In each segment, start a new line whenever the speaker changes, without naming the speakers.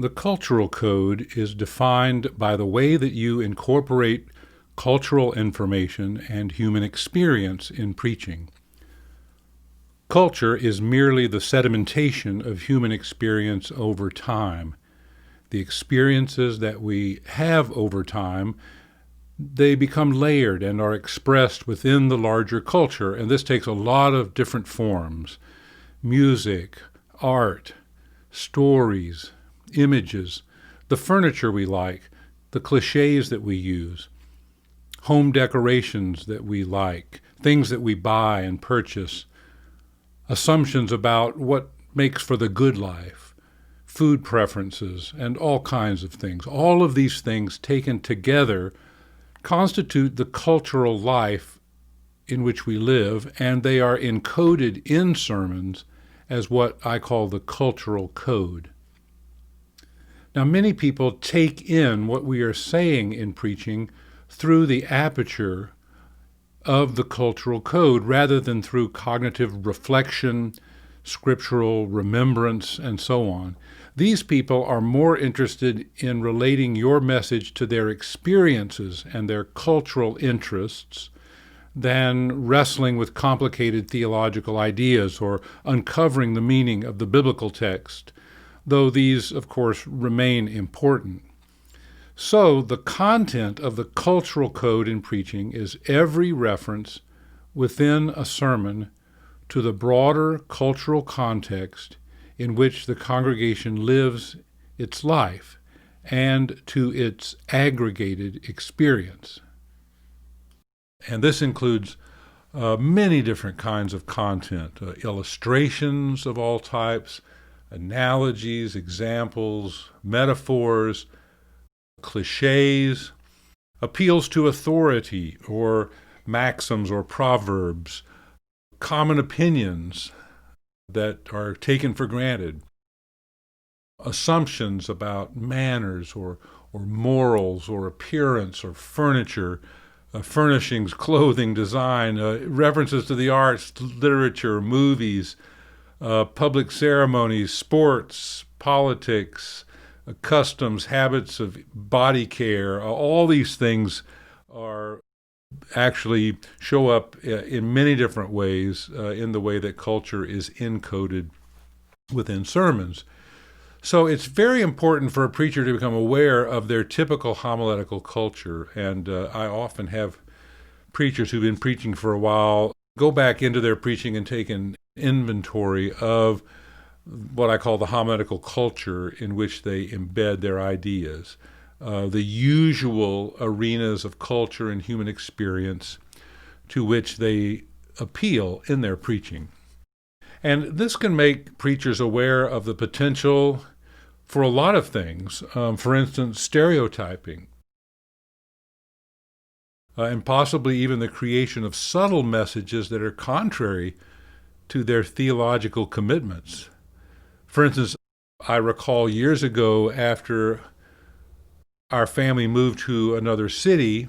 The cultural code is defined by the way that you incorporate cultural information and human experience in preaching. Culture is merely the sedimentation of human experience over time. The experiences that we have over time, they become layered and are expressed within the larger culture, and this takes a lot of different forms: music, art, stories, images, the furniture we like, the cliches that we use, home decorations that we like, things that we buy and purchase, assumptions about what makes for the good life, food preferences, and all kinds of things. All of these things taken together constitute the cultural life in which we live, and they are encoded in sermons as what I call the cultural code. Now, many people take in what we are saying in preaching through the aperture of the cultural code rather than through cognitive reflection, scriptural remembrance, and so on. These people are more interested in relating your message to their experiences and their cultural interests than wrestling with complicated theological ideas or uncovering the meaning of the biblical text, though these, of course, remain important. So the content of the cultural code in preaching is every reference within a sermon to the broader cultural context in which the congregation lives its life and to its aggregated experience. And this includes many different kinds of content, illustrations of all types, analogies, examples, metaphors, cliches, appeals to authority or maxims or proverbs, common opinions that are taken for granted, assumptions about manners or morals or appearance or furniture, furnishings, clothing, design, references to the arts, literature, movies, public ceremonies, sports, politics, customs, habits of body care. All these things are actually show up in many different ways in the way that culture is encoded within sermons. So it's very important for a preacher to become aware of their typical homiletical culture, and I often have preachers who've been preaching for a while go back into their preaching and take an inventory of what I call the homiletical culture in which they embed their ideas, the usual arenas of culture and human experience to which they appeal in their preaching. And this can make preachers aware of the potential for a lot of things, for instance, stereotyping, and possibly even the creation of subtle messages that are contrary to their theological commitments. For instance, I recall years ago after our family moved to another city,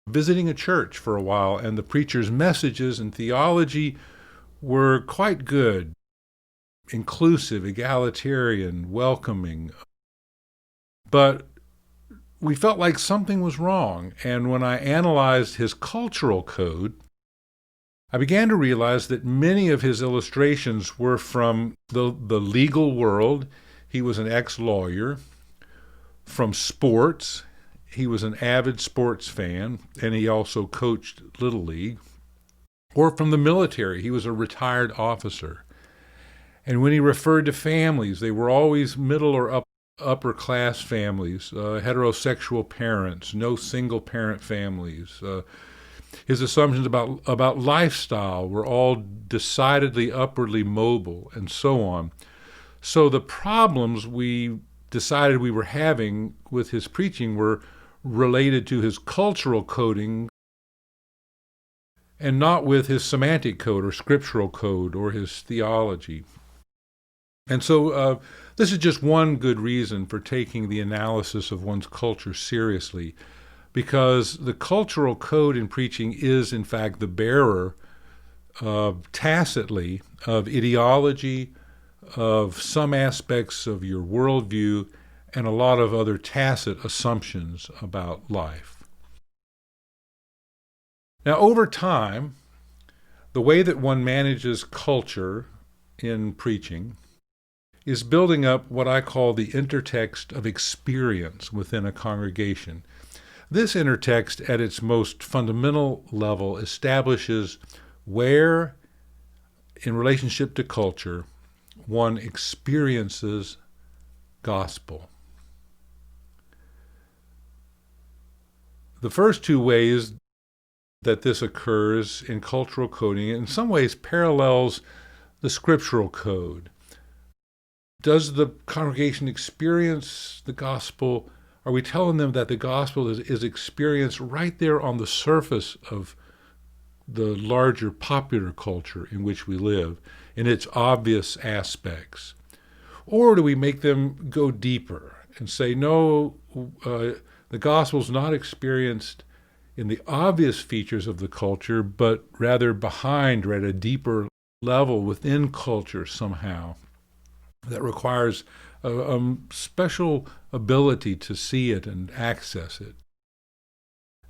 visiting a church for a while, and the preacher's messages and theology were quite good, inclusive, egalitarian, welcoming. But we felt like something was wrong, and when I analyzed his cultural code, I began to realize that many of his illustrations were from the legal world. He was an ex-lawyer. From sports, he was an avid sports fan, and he also coached Little League. Or from the military, he was a retired officer. And when he referred to families, they were always middle or upper class families, heterosexual parents, no single parent families. His assumptions about lifestyle were all decidedly upwardly mobile, and so on. So the problems we decided we were having with his preaching were related to his cultural coding and not with his semantic code or scriptural code or his theology. And so this is just one good reason for taking the analysis of one's culture seriously, because the cultural code in preaching is, in fact, the bearer tacitly of ideology, of some aspects of your worldview, and a lot of other tacit assumptions about life. Now, over time, the way that one manages culture in preaching is building up what I call the intertext of experience within a congregation. This intertext, at its most fundamental level, establishes where, in relationship to culture, one experiences gospel. The first two ways that this occurs in cultural coding in some ways parallels the scriptural code. Does the congregation experience the gospel? Are we telling them that the gospel is experienced right there on the surface of the larger popular culture in which we live, in its obvious aspects? Or do we make them go deeper and say, no, the gospel is not experienced in the obvious features of the culture, but rather behind or at a deeper level within culture somehow that requires a special ability to see it and access it.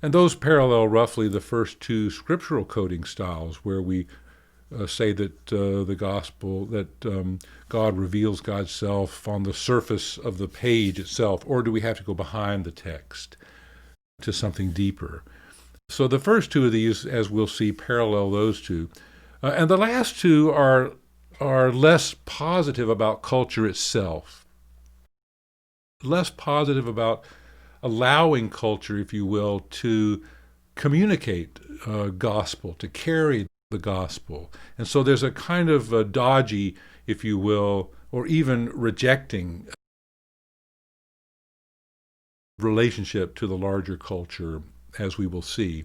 And those parallel roughly the first two scriptural coding styles, where we say that the gospel, that God reveals God's self on the surface of the page itself, or do we have to go behind the text to something deeper? So the first two of these, as we'll see, parallel those two. And the last two are less positive about culture itself, less positive about allowing culture, if you will, to communicate gospel, to carry the gospel. And so there's a kind of a dodgy, if you will, or even rejecting relationship to the larger culture, as we will see.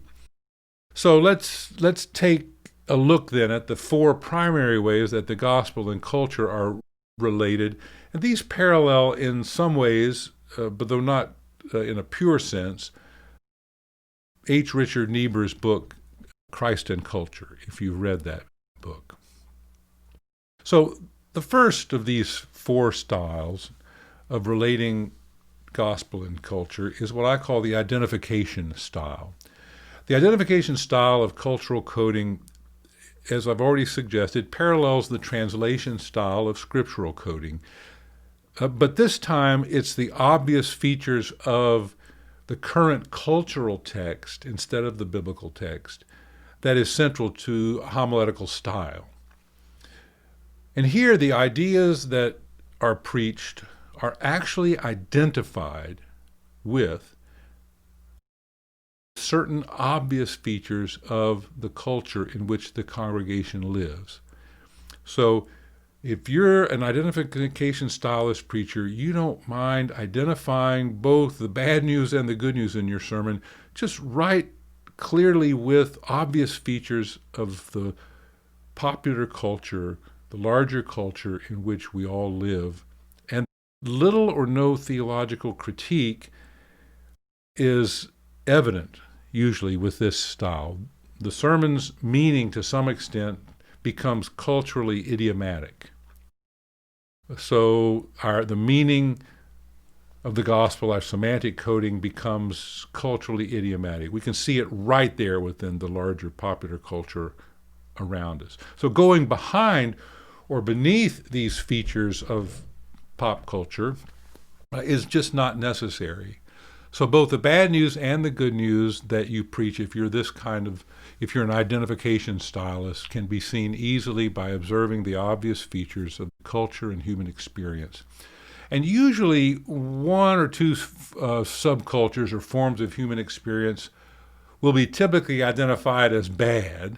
So let's take a look then at the four primary ways that the gospel and culture are related. And these parallel in some ways, but though not in a pure sense, H. Richard Niebuhr's book, Christ and Culture, if you've read that book. So the first of these four styles of relating gospel and culture is what I call the identification style. The identification style of cultural coding, as I've already suggested, parallels the translation style of scriptural coding. But this time it's the obvious features of the current cultural text instead of the biblical text that is central to homiletical style. And here the ideas that are preached are actually identified with certain obvious features of the culture in which the congregation lives. So if you're an identification stylist preacher, you don't mind identifying both the bad news and the good news in your sermon, just right clearly with obvious features of the popular culture, the larger culture in which we all live. And little or no theological critique is evident, usually, with this style. The sermon's meaning, to some extent, becomes culturally idiomatic. So the meaning of the gospel, our semantic coding, becomes culturally idiomatic. We can see it right there within the larger popular culture around us. So going behind or beneath these features of pop culture is just not necessary. So both the bad news and the good news that you preach, if you're an identification stylist, can be seen easily by observing the obvious features of culture and human experience. And usually one or two subcultures or forms of human experience will be typically identified as bad.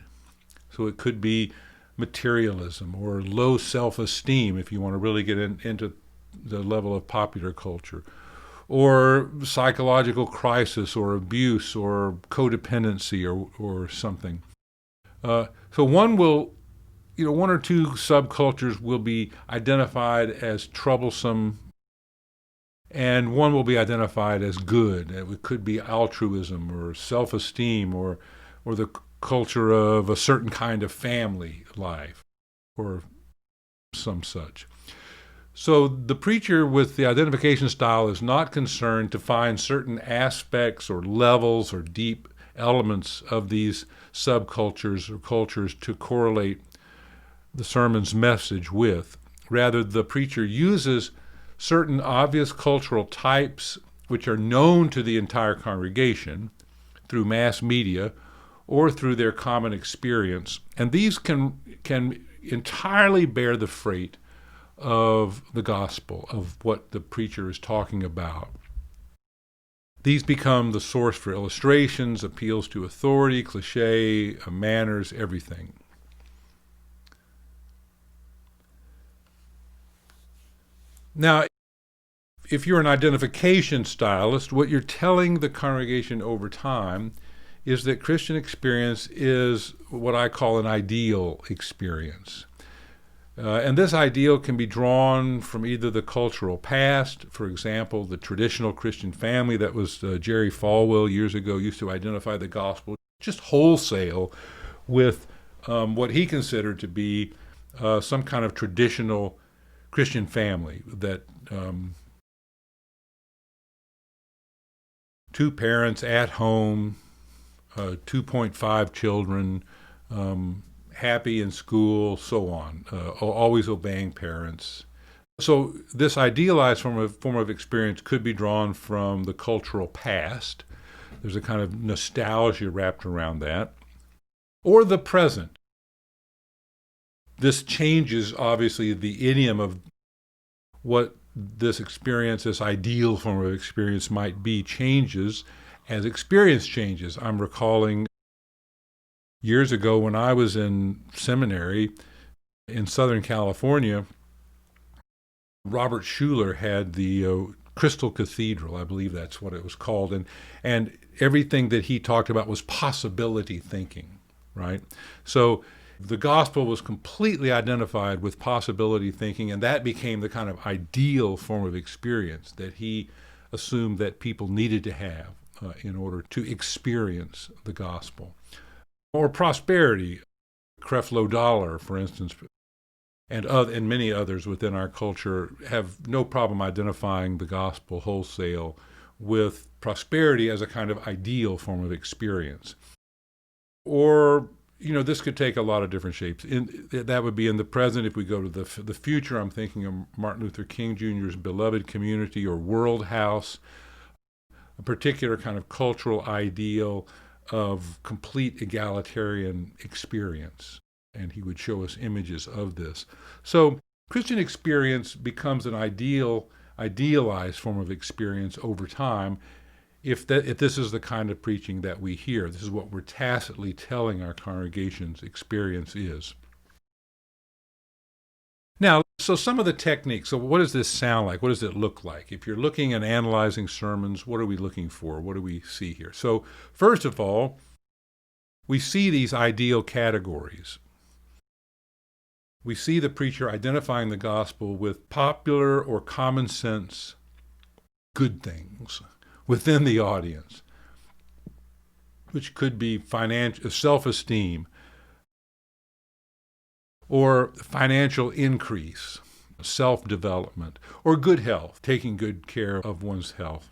So it could be materialism or low self-esteem, if you want to really get into the level of popular culture, or psychological crisis or abuse or codependency or something. So one or two subcultures will be identified as troublesome, and one will be identified as good. It could be altruism or self-esteem or the culture of a certain kind of family life or some such. So the preacher with the identification style is not concerned to find certain aspects or levels or deep elements of these subcultures or cultures to correlate the sermon's message with. Rather, the preacher uses certain obvious cultural types which are known to the entire congregation through mass media or through their common experience, and these can entirely bear the freight of the gospel, of what the preacher is talking about. These become the source for illustrations, appeals to authority, cliche, manners, everything. Now, if you're an identification stylist, what you're telling the congregation over time is that Christian experience is what I call an ideal experience. And this ideal can be drawn from either the cultural past, for example, the traditional Christian family that was Jerry Falwell years ago used to identify the gospel just wholesale with what he considered to be some kind of traditional Christian family that two parents at home, 2.5 children, happy in school, so on, always obeying parents. So this idealized form of experience could be drawn from the cultural past. There's a kind of nostalgia wrapped around that. Or the present. This changes, obviously, the idiom of what this experience, this ideal form of experience might be, changes as experience changes. I'm recalling years ago when I was in seminary in Southern California, Robert Schuller had the Crystal Cathedral, I believe that's what it was called, and everything that he talked about was possibility thinking, right? So the gospel was completely identified with possibility thinking, and that became the kind of ideal form of experience that he assumed that people needed to have in order to experience the gospel. Or prosperity, Creflo Dollar, for instance, and many others within our culture have no problem identifying the gospel wholesale with prosperity as a kind of ideal form of experience. Or, this could take a lot of different shapes. That would be in the present. If we go to the future, I'm thinking of Martin Luther King Jr.'s beloved community or world house, a particular kind of cultural ideal of complete egalitarian experience. And he would show us images of this. So Christian experience becomes an idealized form of experience over time if this is the kind of preaching that we hear. This is what we're tacitly telling our congregation's experience is. Now, so some of the techniques, so what does this sound like? What does it look like? If you're looking and analyzing sermons, what are we looking for? What do we see here? So first of all, we see these ideal categories. We see the preacher identifying the gospel with popular or common sense good things within the audience, which could be financial self-esteem or financial increase, self-development, or good health, taking good care of one's health.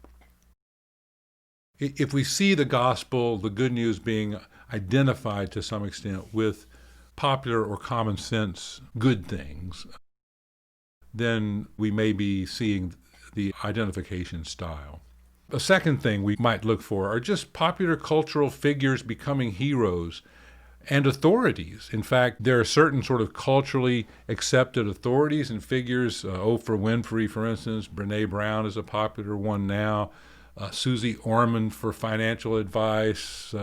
If we see the gospel, the good news being identified to some extent with popular or common sense good things, then we may be seeing the identification style. A second thing we might look for are just popular cultural figures becoming heroes and authorities. In fact, there are certain sort of culturally accepted authorities and figures. Oprah Winfrey, for instance, Brene Brown is a popular one now. Susie Orman for financial advice,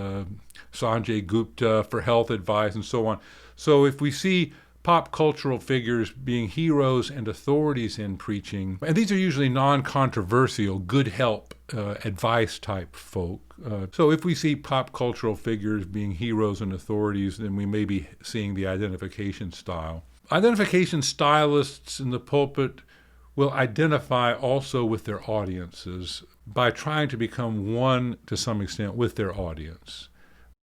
Sanjay Gupta for health advice, and so on. So if we see pop cultural figures being heroes and authorities in preaching, and these are usually non-controversial, good help advice type folk. So if we see pop cultural figures being heroes and authorities, then we may be seeing the identification style. Identification stylists in the pulpit will identify also with their audiences by trying to become one to some extent with their audience,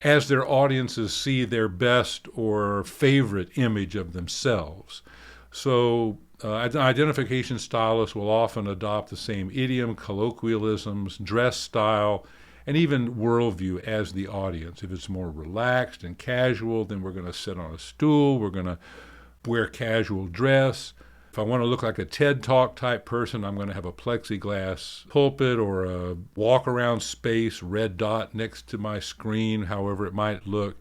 as their audiences see their best or favorite image of themselves. So Identification stylists will often adopt the same idiom, colloquialisms, dress style, and even worldview as the audience. If it's more relaxed and casual, then we're going to sit on a stool, we're going to wear casual dress. If I want to look like a TED Talk type person, I'm going to have a plexiglass pulpit or a walk around space, red dot next to my screen, however it might look.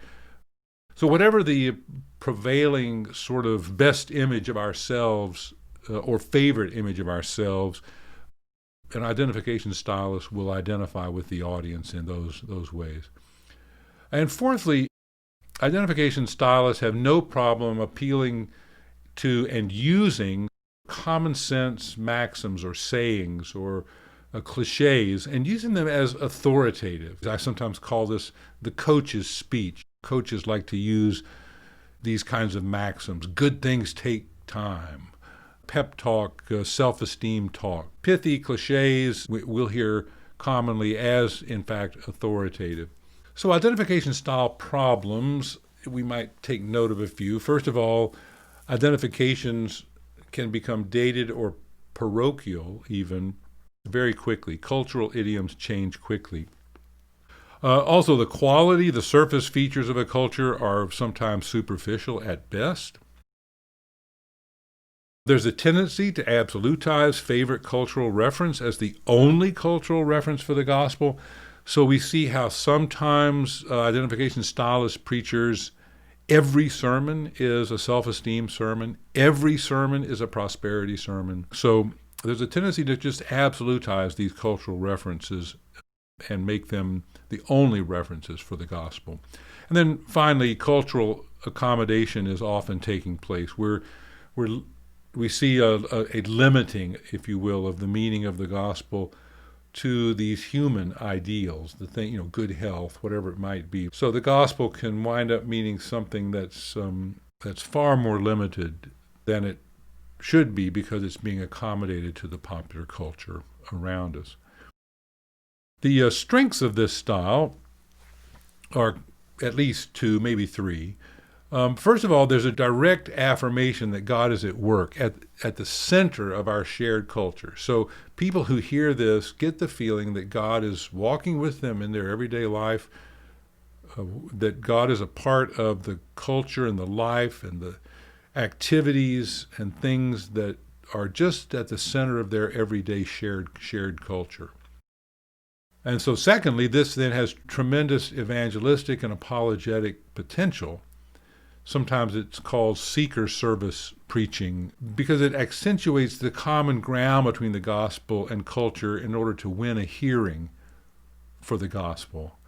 So whatever the prevailing sort of best image of ourselves or favorite image of ourselves, an identification stylist will identify with the audience in those ways. And fourthly, identification stylists have no problem appealing to and using common sense maxims or sayings or cliches and using them as authoritative. I sometimes call this the coach's speech. Coaches like to use these kinds of maxims. Good things take time. Pep talk, self-esteem talk. Pithy cliches we'll hear commonly as, in fact, authoritative. So identification style problems, we might take note of a few. First of all, identifications can become dated or parochial even very quickly. Cultural idioms change quickly. Also, the quality, the surface features of a culture are sometimes superficial at best. There's a tendency to absolutize favorite cultural reference as the only cultural reference for the gospel. So we see how sometimes identification stylist preachers, every sermon is a self-esteem sermon. Every sermon is a prosperity sermon. So there's a tendency to just absolutize these cultural references and make them the only references for the gospel. And then finally, cultural accommodation is often taking place. We see a limiting, if you will, of the meaning of the gospel to these human ideals, the thing, good health, whatever it might be. So the gospel can wind up meaning something that's far more limited than it should be because it's being accommodated to the popular culture around us. The strengths of this style are at least two, maybe three. First of all, there's a direct affirmation that God is at work at the center of our shared culture. So people who hear this get the feeling that God is walking with them in their everyday life, that God is a part of the culture and the life and the activities and things that are just at the center of their everyday shared culture. And so secondly, this then has tremendous evangelistic and apologetic potential. Sometimes it's called seeker service preaching because it accentuates the common ground between the gospel and culture in order to win a hearing for the gospel.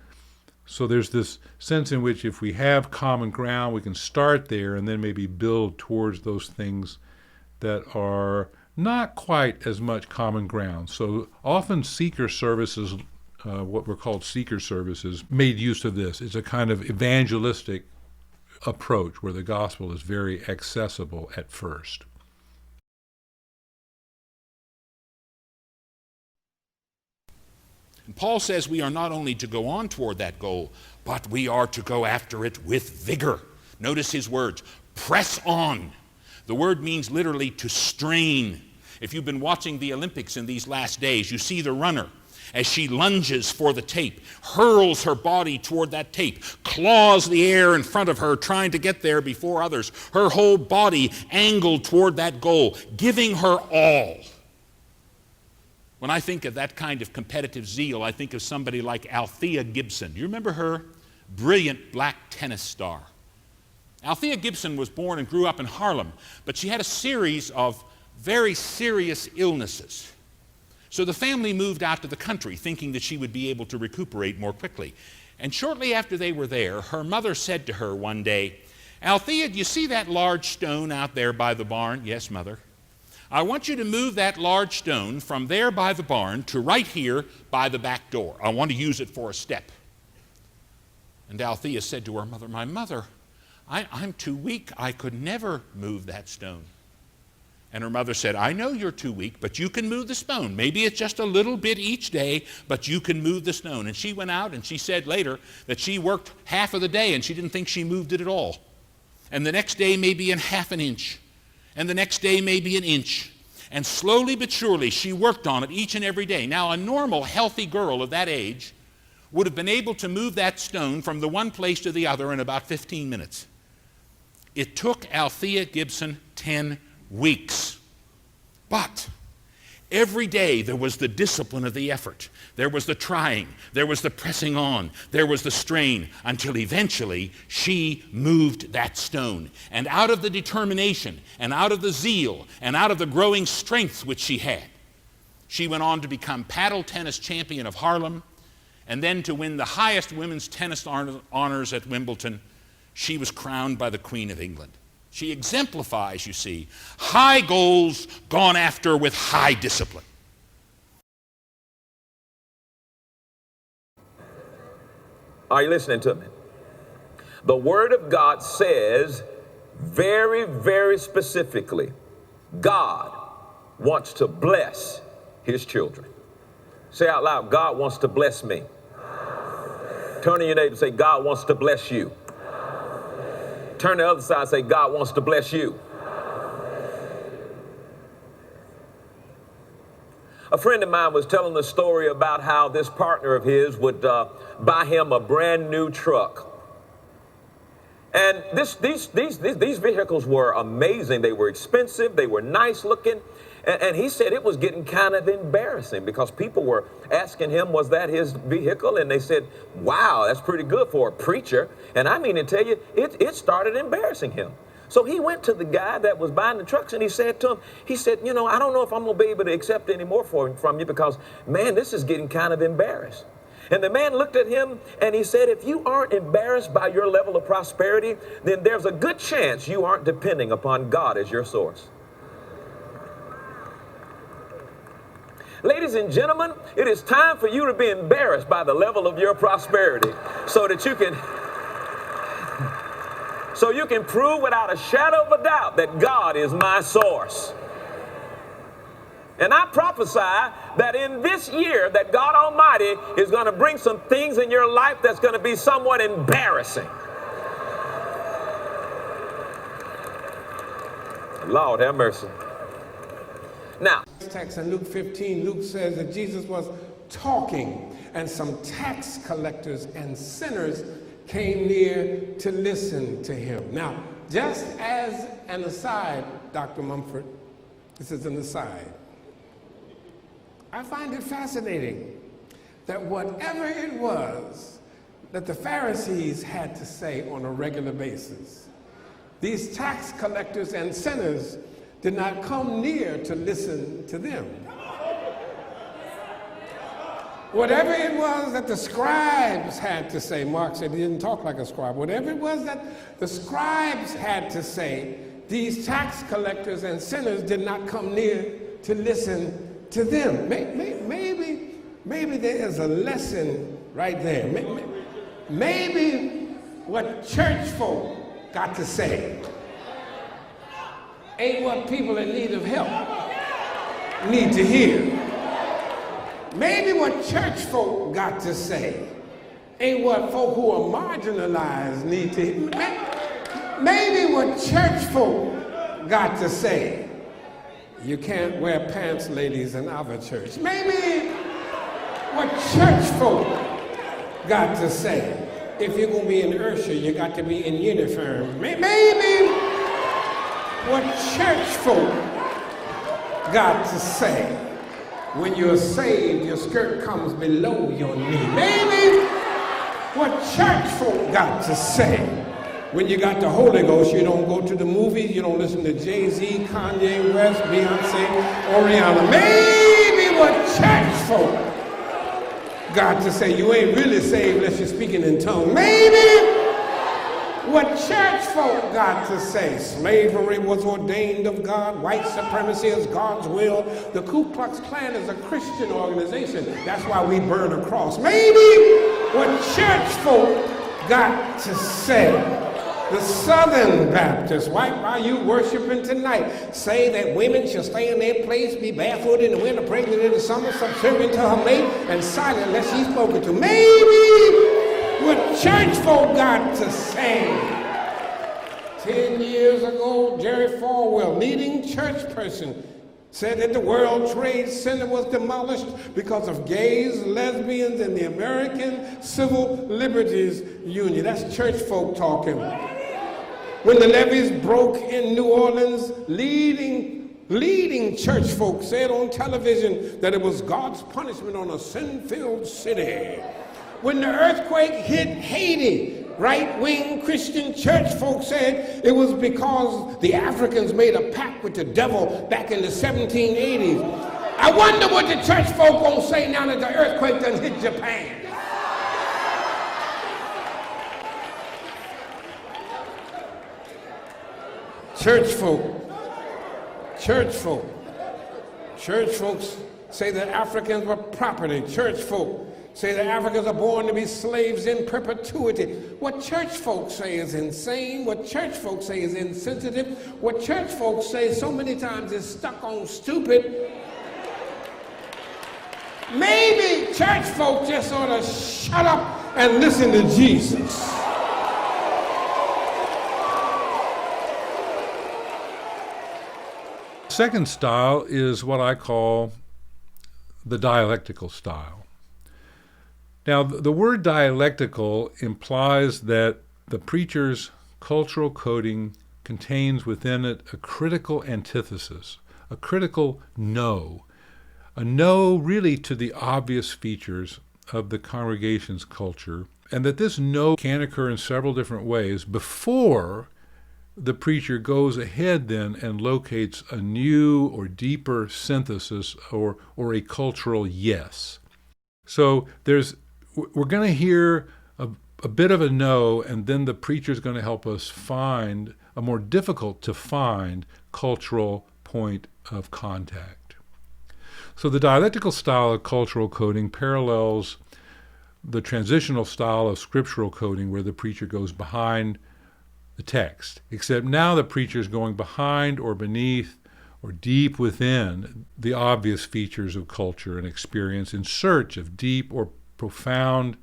So there's this sense in which if we have common ground, we can start there and then maybe build towards those things that are not quite as much common ground. So often seeker services, what were called seeker services, made use of this. It's a kind of evangelistic approach where the gospel is very accessible at first.
And Paul says we are not only to go on toward that goal, but we are to go after it with vigor. Notice his words, press on. The word means literally to strain. If you've been watching the Olympics in these last days, you see the runner as she lunges for the tape, hurls her body toward that tape, claws the air in front of her, trying to get there before others, her whole body angled toward that goal, giving her all. When I think of that kind of competitive zeal, I think of somebody like Althea Gibson. Do you remember her? Brilliant black tennis star. Althea Gibson was born and grew up in Harlem, but she had a series of very serious illnesses. So the family moved out to the country thinking that she would be able to recuperate more quickly. And shortly after they were there, her mother said to her one day, Althea, do you see that large stone out there by the barn? Yes, Mother. I want you to move that large stone from there by the barn to right here by the back door. I want to use it for a step. And Althea said to her mother, my mother, I'm too weak. I could never move that stone. And her mother said, I know you're too weak, but you can move the stone. Maybe it's just a little bit each day, but you can move the stone. And she went out and she said later that she worked half of the day and she didn't think she moved it at all. And the next day maybe in half an inch. and the next day maybe an inch. And slowly but surely, she worked on it each and every day. Now, a normal, healthy girl of that age would have been able to move that stone from the one place to the other in about 15 minutes. It took Althea Gibson 10 weeks. But every day there was the discipline of the effort. There was the trying. There was the pressing on. There was the strain, until eventually she moved that stone. And out of the determination and out of the zeal and out of the growing strength which she had, she went on to become paddle tennis champion of Harlem, and then to win the highest women's tennis honors at Wimbledon. She was crowned by the Queen of England. She exemplifies, you see, high goals gone after with high discipline.
Are you listening to me? The Word of God says very, very specifically, God wants to bless His children. Say out loud, God wants to bless me. Turn to your neighbor and say, God wants to bless you. Turn to the other side and say, God wants to bless you. A friend of mine was telling the story about how this partner of his would buy him a brand new truck. And these vehicles were amazing. They were expensive. They were nice looking. And he said it was getting kind of embarrassing because people were asking him, was that his vehicle? And they said, wow, that's pretty good for a preacher. And I mean to tell you, it started embarrassing him. So he went to the guy that was buying the trucks and he said to him, you know, I don't know if I'm going to be able to accept any more from you because, man, this is getting kind of embarrassed. And the man looked at him and he said, if you aren't embarrassed by your level of prosperity, then there's a good chance you aren't depending upon God as your source. Ladies and gentlemen, it is time for you to be embarrassed by the level of your prosperity so that you can prove without a shadow of a doubt that God is my source. And I prophesy that in this year that God Almighty is going to bring some things in your life that's going to be somewhat embarrassing. Lord have mercy. Now,
text in Luke 15, Luke says that Jesus was talking and some tax collectors and sinners came near to listen to him. Now, just as an aside, Dr. Mumford, this is an aside. I find it fascinating that whatever it was that the Pharisees had to say on a regular basis, these tax collectors and sinners did not come near to listen to them. Whatever it was that the scribes had to say, Mark said he didn't talk like a scribe. Whatever it was that the scribes had to say, these tax collectors and sinners did not come near to listen to them. Maybe there is a lesson right there. Maybe what church folk got to say ain't what people in need of help need to hear. Maybe what church folk got to say ain't what folk who are marginalized need to hear. Maybe what church folk got to say, you can't wear pants, ladies, in our church. Maybe what church folk got to say, if you're going to be in Ursha, you got to be in uniform. Maybe what church folk got to say, when you're saved, your skirt comes below your knee. Maybe what church folk got to say, when you got the Holy Ghost, you don't go to the movies, you don't listen to Jay-Z, Kanye West, Beyonce, or Rihanna. Maybe what church folk got to say, you ain't really saved unless you're speaking in tongues. Maybe what church folk got to say, slavery was ordained of God, white supremacy is God's will, the Ku Klux Klan is a Christian organization, that's why we burn a cross. Maybe what church folk got to say, the Southern Baptists, why are you worshiping tonight? Say that women should stay in their place, be barefooted in the winter, pregnant in the summer, subservient to her mate, and silent unless she's spoken to. Maybe what church folk got to say 10 years ago, Jerry Falwell, leading church person, said that the World Trade Center was demolished because of gays, lesbians, and the American Civil Liberties Union. That's church folk talking. When the levees broke in New Orleans, leading church folk said on television that it was God's punishment on a sin-filled city. When the earthquake hit Haiti, right-wing Christian church folk said it was because the Africans made a pact with the devil back in the 1780s. I wonder what the church folk gonna say now that the earthquake done hit Japan. Church folks say that Africans were property. Church folk say that Africans are born to be slaves in perpetuity. What church folks say is insane. What church folks say is insensitive. What church folks say so many times is stuck on stupid. Maybe church folk just ought to shut up and listen to Jesus.
Second style is what I call the dialectical style. Now, the word dialectical implies that the preacher's cultural coding contains within it a critical antithesis, a critical no, a no really to the obvious features of the congregation's culture, and that this no can occur in several different ways before the preacher goes ahead then and locates a new or deeper synthesis or a cultural yes. So we're going to hear a bit of a no, and then the preacher's going to help us find a more difficult to find cultural point of contact. So the dialectical style of cultural coding parallels the transitional style of scriptural coding where the preacher goes behind the text, except now the preacher is going behind or beneath or deep within the obvious features of culture and experience in search of deep or profound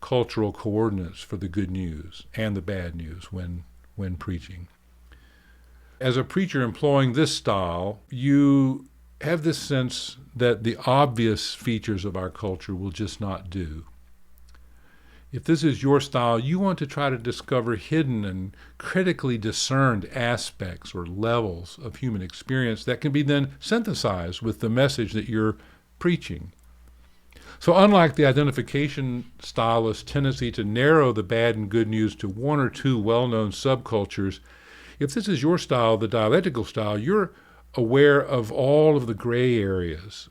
cultural coordinates for the good news and the bad news when preaching. As a preacher employing this style, you have this sense that the obvious features of our culture will just not do. If this is your style, you want to try to discover hidden and critically discerned aspects or levels of human experience that can be then synthesized with the message that you're preaching. So unlike the identification stylist's tendency to narrow the bad and good news to one or two well-known subcultures, if this is your style, the dialectical style, you're aware of all of the gray areas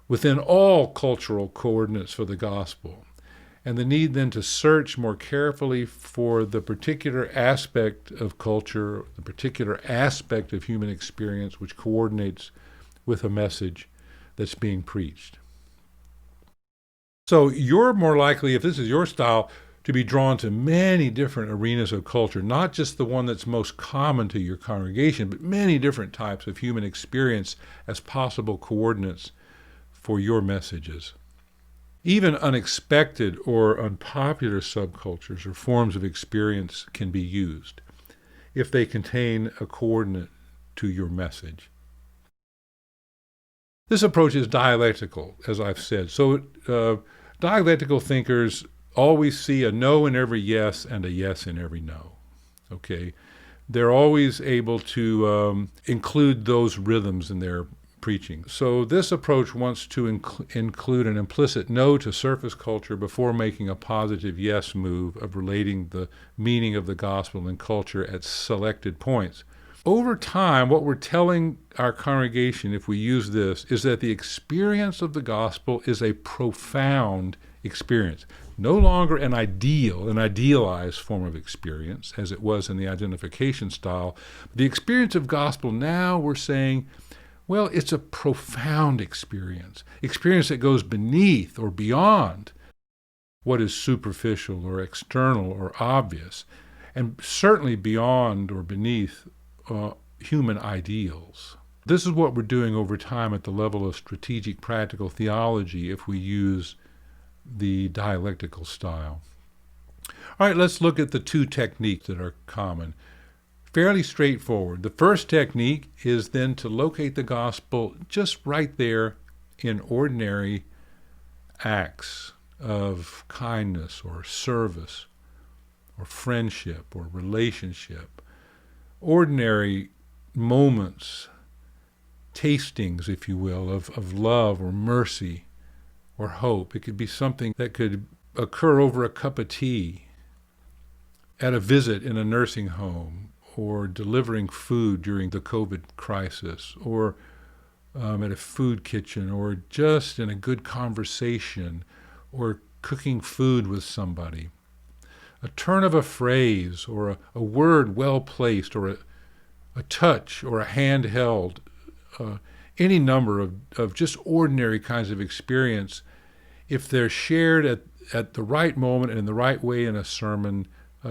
within all cultural coordinates for the gospel, and the need then to search more carefully for the particular aspect of culture, the particular aspect of human experience which coordinates with a message that's being preached. So you're more likely, if this is your style, to be drawn to many different arenas of culture, not just the one that's most common to your congregation, but many different types of human experience as possible coordinates for your messages. Even unexpected or unpopular subcultures or forms of experience can be used if they contain a coordinate to your message. This approach is dialectical, as I've said. So dialectical thinkers always see a no in every yes and a yes in every no. Okay? They're always able to include those rhythms in their preaching. So this approach wants to include an implicit no to surface culture before making a positive yes move of relating the meaning of the gospel and culture at selected points. Over time, what we're telling our congregation, if we use this, is that the experience of the gospel is a profound experience. No longer an idealized form of experience, as it was in the identification style. The experience of gospel now, we're saying, well, it's a profound experience that goes beneath or beyond what is superficial or external or obvious, and certainly beyond or beneath human ideals. This is what we're doing over time at the level of strategic practical theology if we use the dialectical style. All right, let's look at the two techniques that are common. fairly straightforward. The first technique is then to locate the gospel just right there in ordinary acts of kindness or service or friendship or relationship, ordinary moments, tastings, if you will, of love or mercy or hope. It could be something that could occur over a cup of tea, at a visit in a nursing home, or delivering food during the COVID crisis, or at a food kitchen, or just in a good conversation, or cooking food with somebody. A turn of a phrase, or a word well placed, or a touch, or a hand held, any number of just ordinary kinds of experience, if they're shared at the right moment and in the right way in a sermon,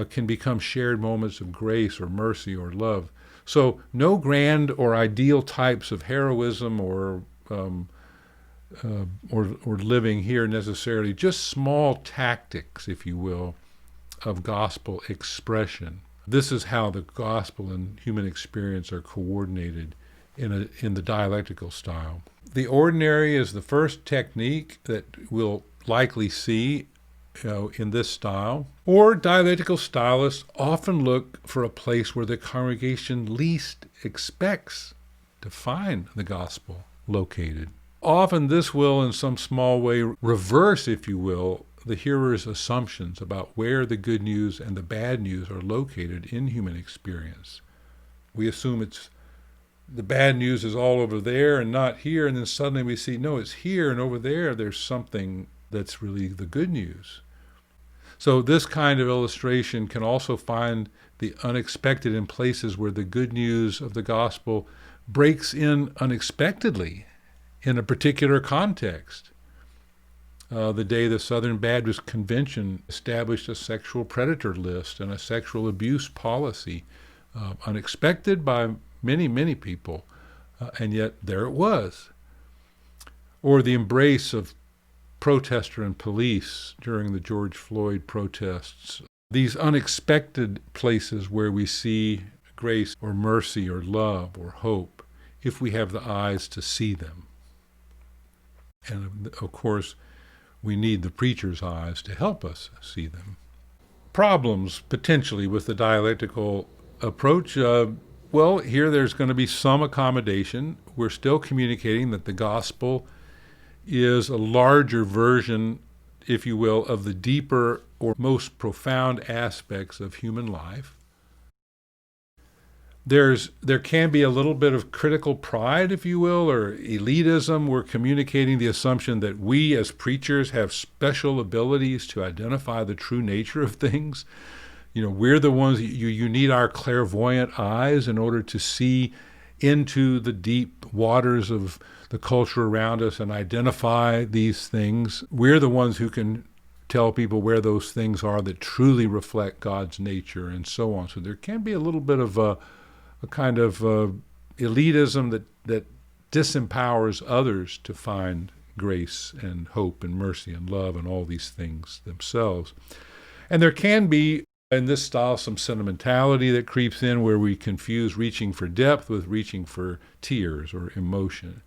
can become shared moments of grace or mercy or love. So no grand or ideal types of heroism or living here necessarily, just small tactics, if you will, of gospel expression. This is how the gospel and human experience are coordinated in the dialectical style. The ordinary is the first technique that we'll likely see in this style. Or dialectical stylists often look for a place where the congregation least expects to find the gospel located. Often this will, in some small way, reverse, if you will, the hearer's assumptions about where the good news and the bad news are located in human experience. We assume the bad news is all over there and not here, and then suddenly we see, no, it's here, and over there there's something that's really the good news. So this kind of illustration can also find the unexpected in places where the good news of the gospel breaks in unexpectedly in a particular context. The day the Southern Baptist Convention established a sexual predator list and a sexual abuse policy, unexpected by many, many people, and yet there it was. Or the embrace of protester and police during the George Floyd protests. These unexpected places where we see grace or mercy or love or hope, if we have the eyes to see them. And of course, we need the preacher's eyes to help us see them. Problems, potentially, with the dialectical approach. Well, here there's going to be some accommodation. We're still communicating that the gospel is a larger version, if you will, of the deeper or most profound aspects of human life. There can be a little bit of critical pride, if you will, or elitism. We're communicating the assumption that we as preachers have special abilities to identify the true nature of things. We're the ones, you need our clairvoyant eyes in order to see into the deep waters of the culture around us and identify these things. We're the ones who can tell people where those things are that truly reflect God's nature and so on. So there can be a little bit of a kind of elitism that disempowers others to find grace and hope and mercy and love and all these things themselves. And there can be, in this style, some sentimentality that creeps in where we confuse reaching for depth with reaching for tears or emotion.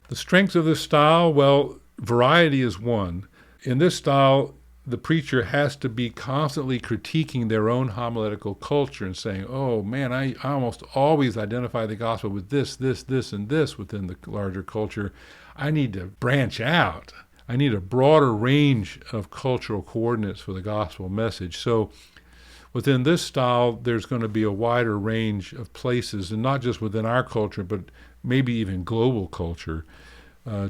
The strengths of this style, well, variety is one. In this style, the preacher has to be constantly critiquing their own homiletical culture and saying, oh man, I almost always identify the gospel with this, and this within the larger culture. I need to branch out. I need a broader range of cultural coordinates for the gospel message. So within this style, there's going to be a wider range of places, and not just within our culture, but maybe even global culture,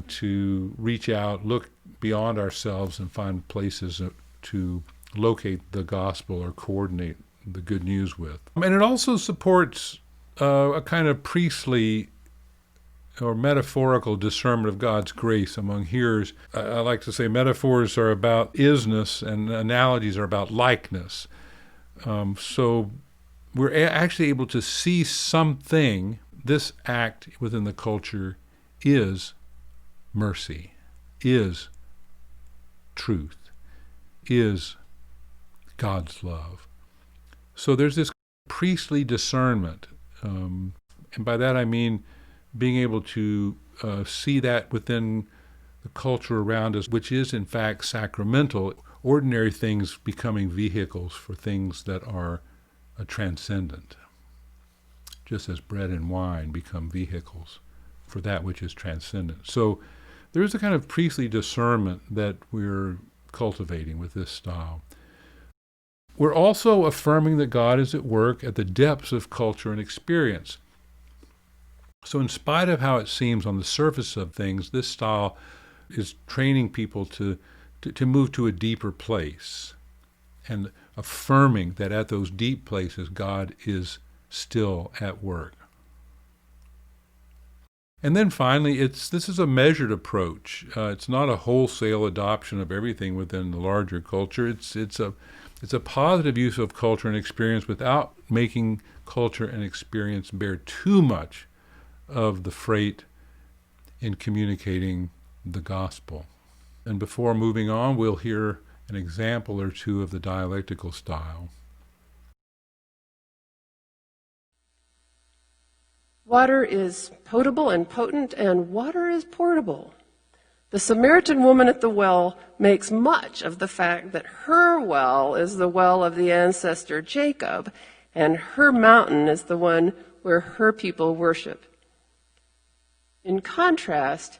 to reach out, look beyond ourselves and find places to locate the gospel or coordinate the good news with. And it also supports a kind of priestly or metaphorical discernment of God's grace among hearers. I like to say metaphors are about isness and analogies are about likeness. So we're actually able to see something. This act within the culture is mercy, is truth, is God's love. So there's this priestly discernment. And by that I mean being able to see that within the culture around us, which is in fact sacramental, ordinary things becoming vehicles for things that are transcendent, just as bread and wine become vehicles for that which is transcendent. So there's a kind of priestly discernment that we're cultivating with this style. We're also affirming that God is at work at the depths of culture and experience. So in spite of how it seems on the surface of things, this style is training people to move to a deeper place and affirming that at those deep places God is still at work. And then finally, this is a measured approach. It's not a wholesale adoption of everything within the larger culture. It's a positive use of culture and experience without making culture and experience bear too much of the freight in communicating the gospel. And before moving on, we'll hear an example or two of the dialectical style.
Water is potable and potent, and water is portable. The Samaritan woman at the well makes much of the fact that her well is the well of the ancestor Jacob, and her mountain is the one where her people worship. In contrast,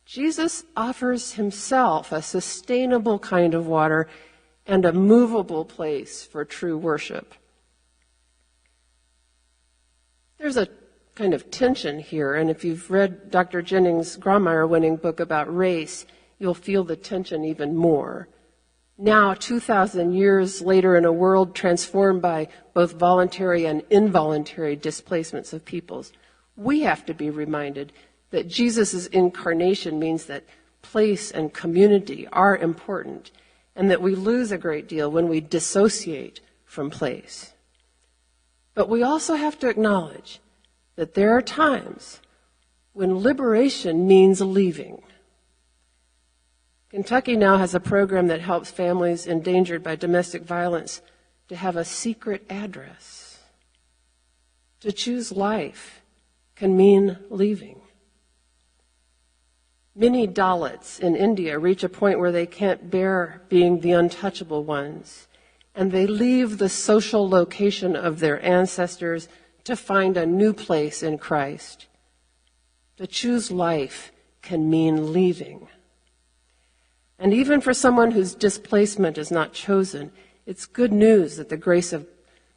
Jesus offers himself a sustainable kind of water and a movable place for true worship. There's a kind of tension here, and if you've read Dr. Jennings' Grawemeyer-winning book about race, you'll feel the tension even more. Now, 2,000 years later, in a world transformed by both voluntary and involuntary displacements of peoples, we have to be reminded that Jesus' incarnation means that place and community are important, and that we lose a great deal when we dissociate from place. But we also have to acknowledge that there are times when liberation means leaving. Kentucky now has a program that helps families endangered by domestic violence to have a secret address. To choose life can mean leaving. Many Dalits in India reach a point where they can't bear being the untouchable ones, and they leave the social location of their ancestors to find a new place in Christ. To choose life can mean leaving. And even for someone whose displacement is not chosen, it's good news that the grace of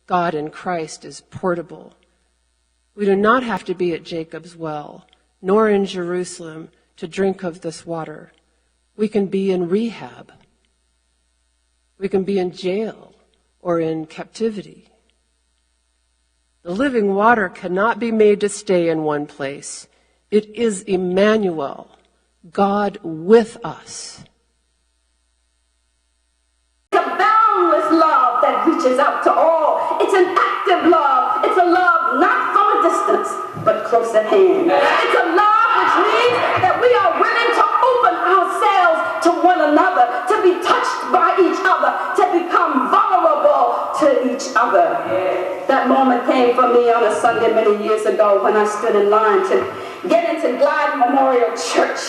God in Christ is portable. We do not have to be at Jacob's well, nor in Jerusalem, to drink of this water. We can be in rehab. We can be in jail or in captivity. The living water cannot be made to stay in one place. It is Emmanuel, God with us.
It's a boundless love that reaches out to all. It's an active love. It's a love not from a distance, but close at hand. It's a love which means that we are willing to open ourselves to one another, to be touched by each other, to become vulnerable to each other. That moment came for me on a Sunday many years ago when I stood in line to get into Glide Memorial Church.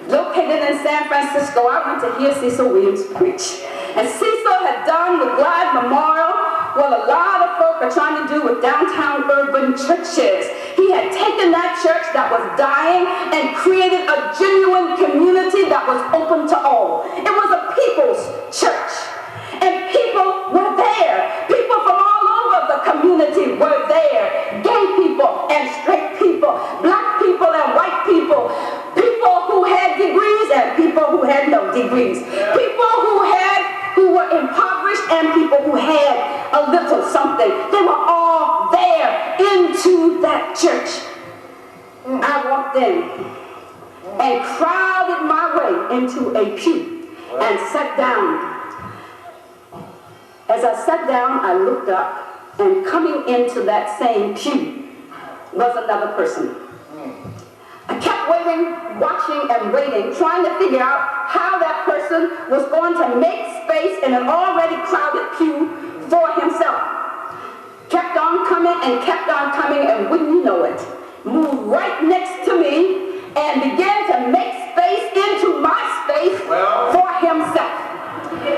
Located in San Francisco, I went to hear Cecil Williams preach. And Cecil had done the Glide Memorial what a lot of folk are trying to do with downtown urban churches. He had taken that church that was dying and created a genuine community that was open to all. It was a people's church. And people were there. People from all over the community were there. Gay people and straight people, black people and white people, people who had degrees and people who had no degrees, people who were impoverished and people who had a little something. They were all there into that church. I walked in and crowded my way into a pew and sat down. As I sat down, I looked up, and coming into that same pew was another person. I kept waiting, watching and waiting, trying to figure out how that person was going to make space in an already crowded pew for himself. Kept coming and kept on coming, and wouldn't you know it, moved right next to me and began to make space into my space for himself.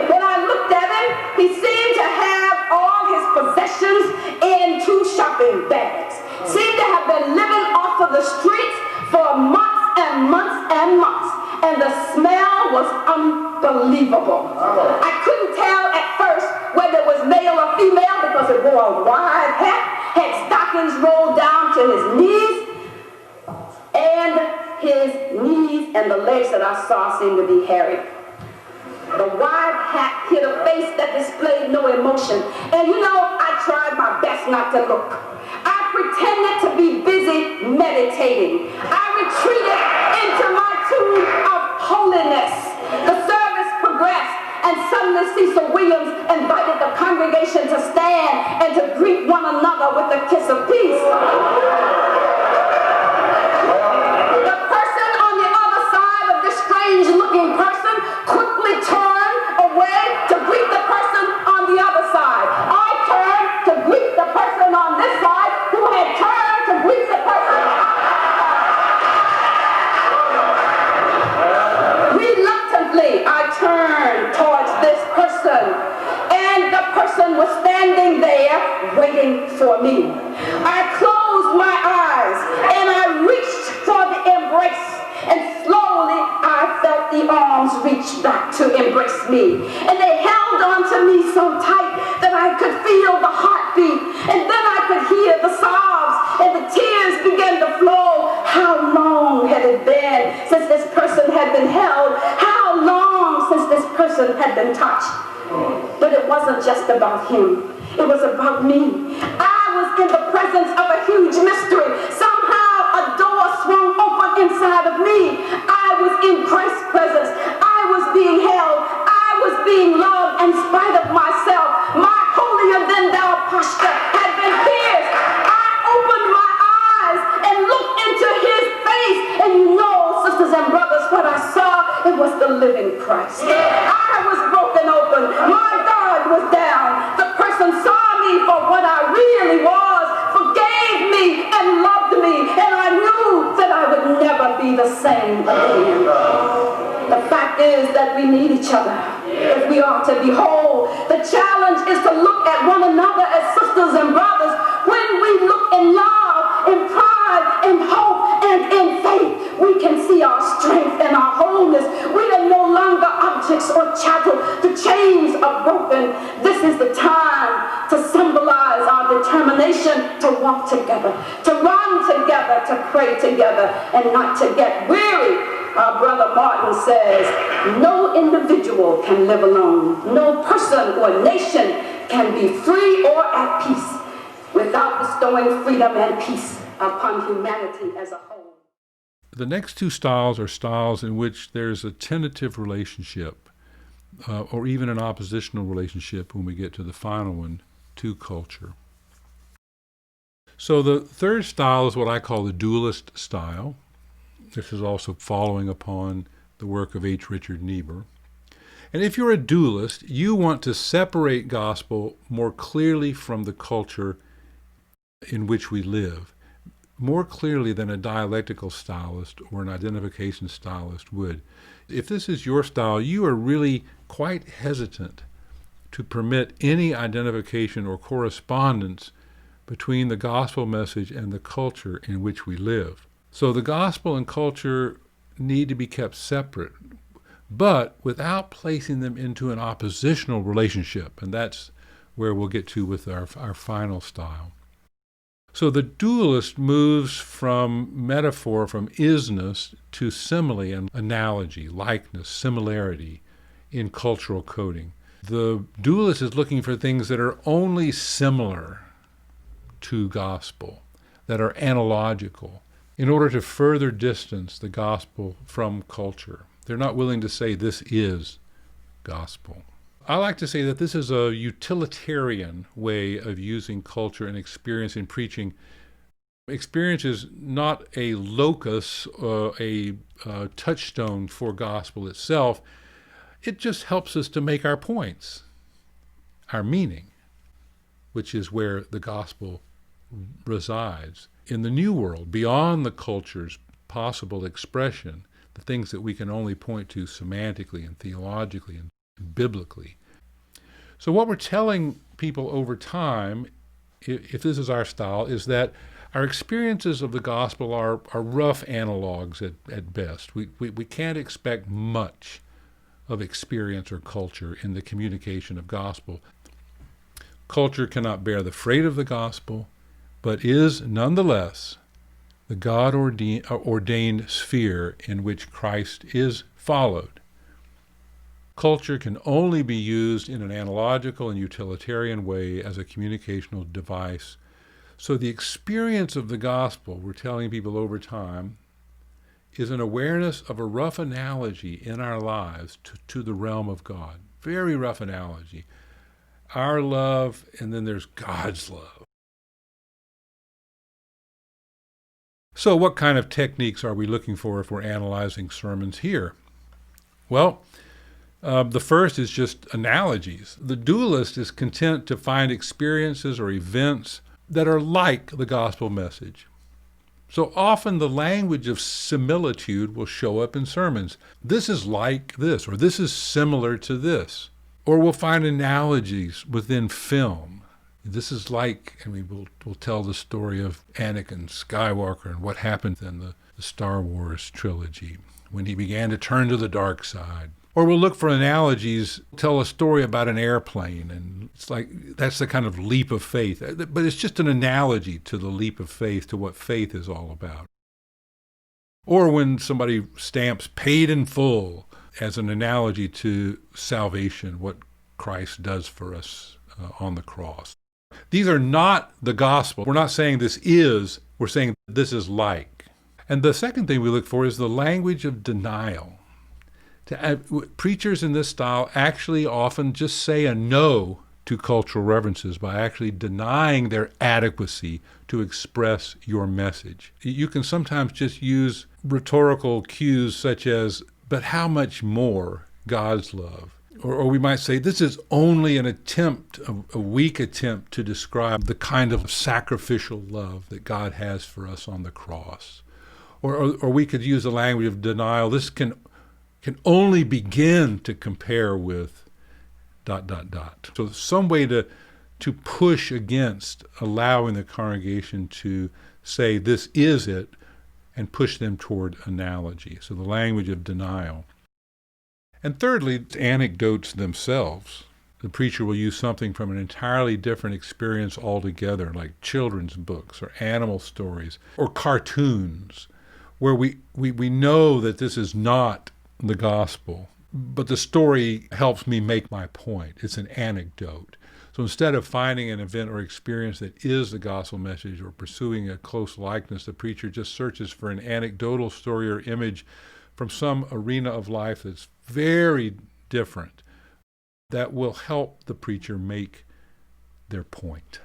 When I looked at him, he seemed to have all his possessions in 2 shopping bags. Seemed to have been living off of the streets for months and months and months. And the smell was unbelievable. I couldn't tell at first whether it was male or female because it wore a wide hat, had stockings rolled down to his knees, and his knees and the legs that I saw seemed to be hairy. The wide hat hid a face that displayed no emotion. And you know, I tried my best not to look. I pretended to be busy meditating. I retreated into my tomb of holiness. The service progressed, and suddenly Cecil Williams invited the congregation to stand and to greet one another with a kiss of peace. The person on the other side of this strange-looking person quickly turned away to greet the person on the other side. I turned to greet the person on this side who had turned to greet the person. Reluctantly, I turned towards this person, and the person was standing there waiting for me. I closed my eyes and I reached for the embrace, and slowly I felt the arms reach back to embrace me, and they held on to me so tight that I could feel the heartbeat, and then I could hear the sobs and the tears began to flow. How long had it been since this person had been held? How long since this person had been touched? But it wasn't just about him. It was about me. I was in the presence of a huge mystery. Somehow a door swung open inside of me. I was in Christ's presence. I was being held. I was being loved in spite of myself. My holier than thou posture had been pierced. I opened my eyes and looked into his face. And you know, sisters and brothers, what I saw, it was the living Christ. I was broken open. My guard was down. The person saw me for what I really was, forgave me and loved me, and I knew that I would never be the same again. The fact is that we need each other if we are to be whole. The challenge is to look at one another as sisters and brothers. When we look in love, in pride, in hope, and in faith, we can see our strength and our wholeness. We are no longer objects or chattel. The chains are broken. This is the time to symbolize our determination to walk together, to run together, to pray together, and not to get weary. Our brother Martin says, no individual can live alone. No person or nation can be free or at peace without bestowing freedom and peace upon humanity as a whole.
The next 2 styles are styles in which there's a tentative relationship or even an oppositional relationship when we get to the final one, to culture. So the third style is what I call the Dualist Style. This is also following upon the work of H. Richard Niebuhr. And if you're a dualist, you want to separate gospel more clearly from the culture in which we live, more clearly than a dialectical stylist or an identification stylist would. If this is your style, you are really quite hesitant to permit any identification or correspondence between the gospel message and the culture in which we live. So the gospel and culture need to be kept separate, but without placing them into an oppositional relationship, and that's where we'll get to with our final style. So the dualist moves from metaphor, from isness, to simile and analogy, likeness, similarity in cultural coding. The dualist is looking for things that are only similar to gospel, that are analogical, in order to further distance the gospel from culture. They're not willing to say this is gospel. I like to say that this is a utilitarian way of using culture and experience in preaching. Experience is not a locus, a touchstone for gospel itself. It just helps us to make our points, our meaning, which is where the gospel resides. In the New World, beyond the culture's possible expression, the things that we can only point to semantically and theologically and biblically. So what we're telling people over time, if this is our style, is that our experiences of the gospel are rough analogs at best. We can't expect much of experience or culture in the communication of gospel. Culture cannot bear the freight of the gospel, but is nonetheless the God-ordained sphere in which Christ is followed. Culture can only be used in an analogical and utilitarian way as a communicational device. So the experience of the gospel, we're telling people over time, is an awareness of a rough analogy in our lives to the realm of God. Very rough analogy. Our love, and then there's God's love. So what kind of techniques are we looking for if we're analyzing sermons here? Well, the first is just analogies. The dualist is content to find experiences or events that are like the gospel message. So often the language of similitude will show up in sermons. This is like this, or this is similar to this. Or we'll find analogies within film. This is like, and we'll tell the story of Anakin Skywalker and what happened in the Star Wars trilogy when he began to turn to the dark side. Or we'll look for analogies, tell a story about an airplane, and it's like that's the kind of leap of faith. But it's just an analogy to the leap of faith, to what faith is all about. Or when somebody stamps paid in full as an analogy to salvation, what Christ does for us on the cross. These are not the gospel. We're not saying this is, we're saying this is like. And the second thing we look for is the language of denial. Preachers in this style actually often just say a no to cultural references by actually denying their adequacy to express your message. You can sometimes just use rhetorical cues such as, but how much more God's love? Or we might say, this is only an attempt, a weak attempt to describe the kind of sacrificial love that God has for us on the cross. Or we could use the language of denial. This can only begin to compare with ... So some way to push against allowing the congregation to say this is it and push them toward analogy. So the language of denial. And thirdly, anecdotes themselves. The preacher will use something from an entirely different experience altogether, like children's books or animal stories or cartoons, where we know that this is not the gospel, but the story helps me make my point. It's an anecdote. So instead of finding an event or experience that is the gospel message or pursuing a close likeness, the preacher just searches for an anecdotal story or image from some arena of life that's very different that will help the preacher make their point.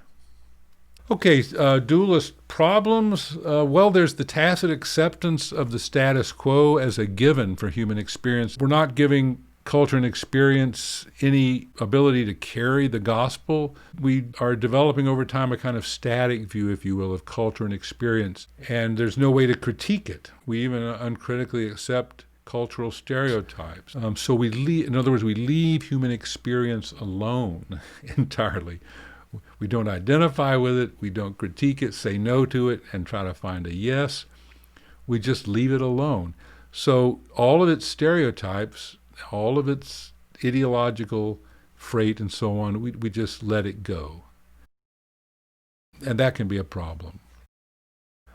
Okay, dualist problems. Well, there's the tacit acceptance of the status quo as a given for human experience. We're not giving culture and experience any ability to carry the gospel. We are developing over time a kind of static view, if you will, of culture and experience, and there's no way to critique it. We even uncritically accept cultural stereotypes. So we leave human experience alone entirely. We don't identify with it, we don't critique it, say no to it, and try to find a yes. We just leave it alone. So all of its stereotypes, all of its ideological freight and so on, we just let it go. And that can be a problem.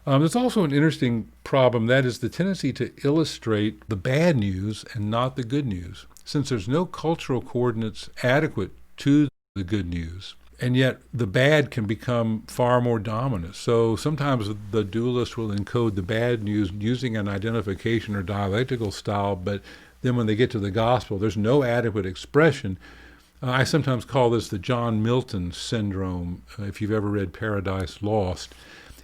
There's also an interesting problem, that is the tendency to illustrate the bad news and not the good news, since there's no cultural coordinates adequate to the good news. And yet the bad can become far more dominant. So sometimes the dualist will encode the bad news using an identification or dialectical style, but then when they get to the gospel, there's no adequate expression. I sometimes call this the John Milton syndrome, if you've ever read Paradise Lost,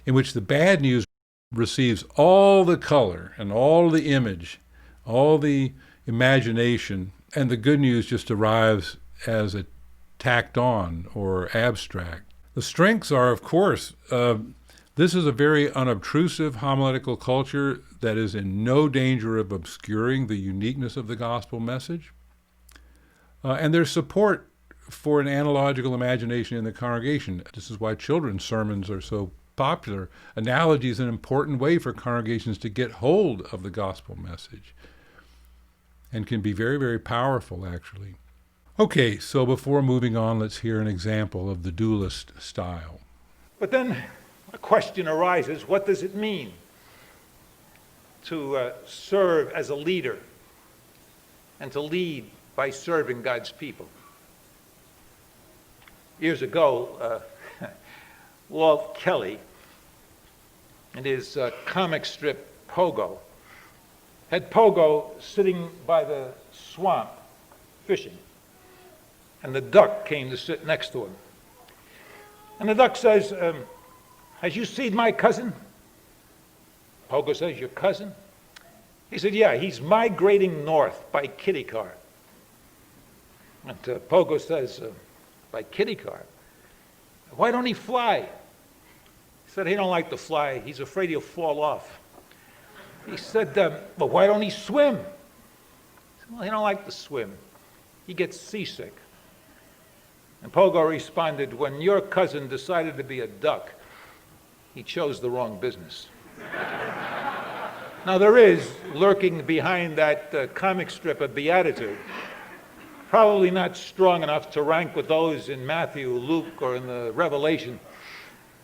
in which the bad news receives all the color and all the image, all the imagination, and the good news just arrives as a tacked on or abstract. The strengths are, of course, this is a very unobtrusive homiletical culture that is in no danger of obscuring the uniqueness of the gospel message. And there's support for an analogical imagination in the congregation. This is why children's sermons are so popular. Analogy is an important way for congregations to get hold of the gospel message and can be very, very powerful, actually. Okay, so before moving on, let's hear an example of the dualist style.
But then a question arises, what does it mean to serve as a leader and to lead by serving God's people? Years ago, Walt Kelly, in his comic strip Pogo, had Pogo sitting by the swamp fishing, and the duck came to sit next to him. And the duck says, has you seen my cousin? Pogo says, your cousin? He said, yeah, he's migrating north by kitty car. And Pogo says, by kitty car? Why don't he fly? He said, he don't like to fly. He's afraid he'll fall off. He said, well, why don't he swim? He said, well, he don't like to swim. He gets seasick. And Pogo responded, when your cousin decided to be a duck, he chose the wrong business. Now there is, lurking behind that comic strip, a beatitude, probably not strong enough to rank with those in Matthew, Luke, or in the Revelation,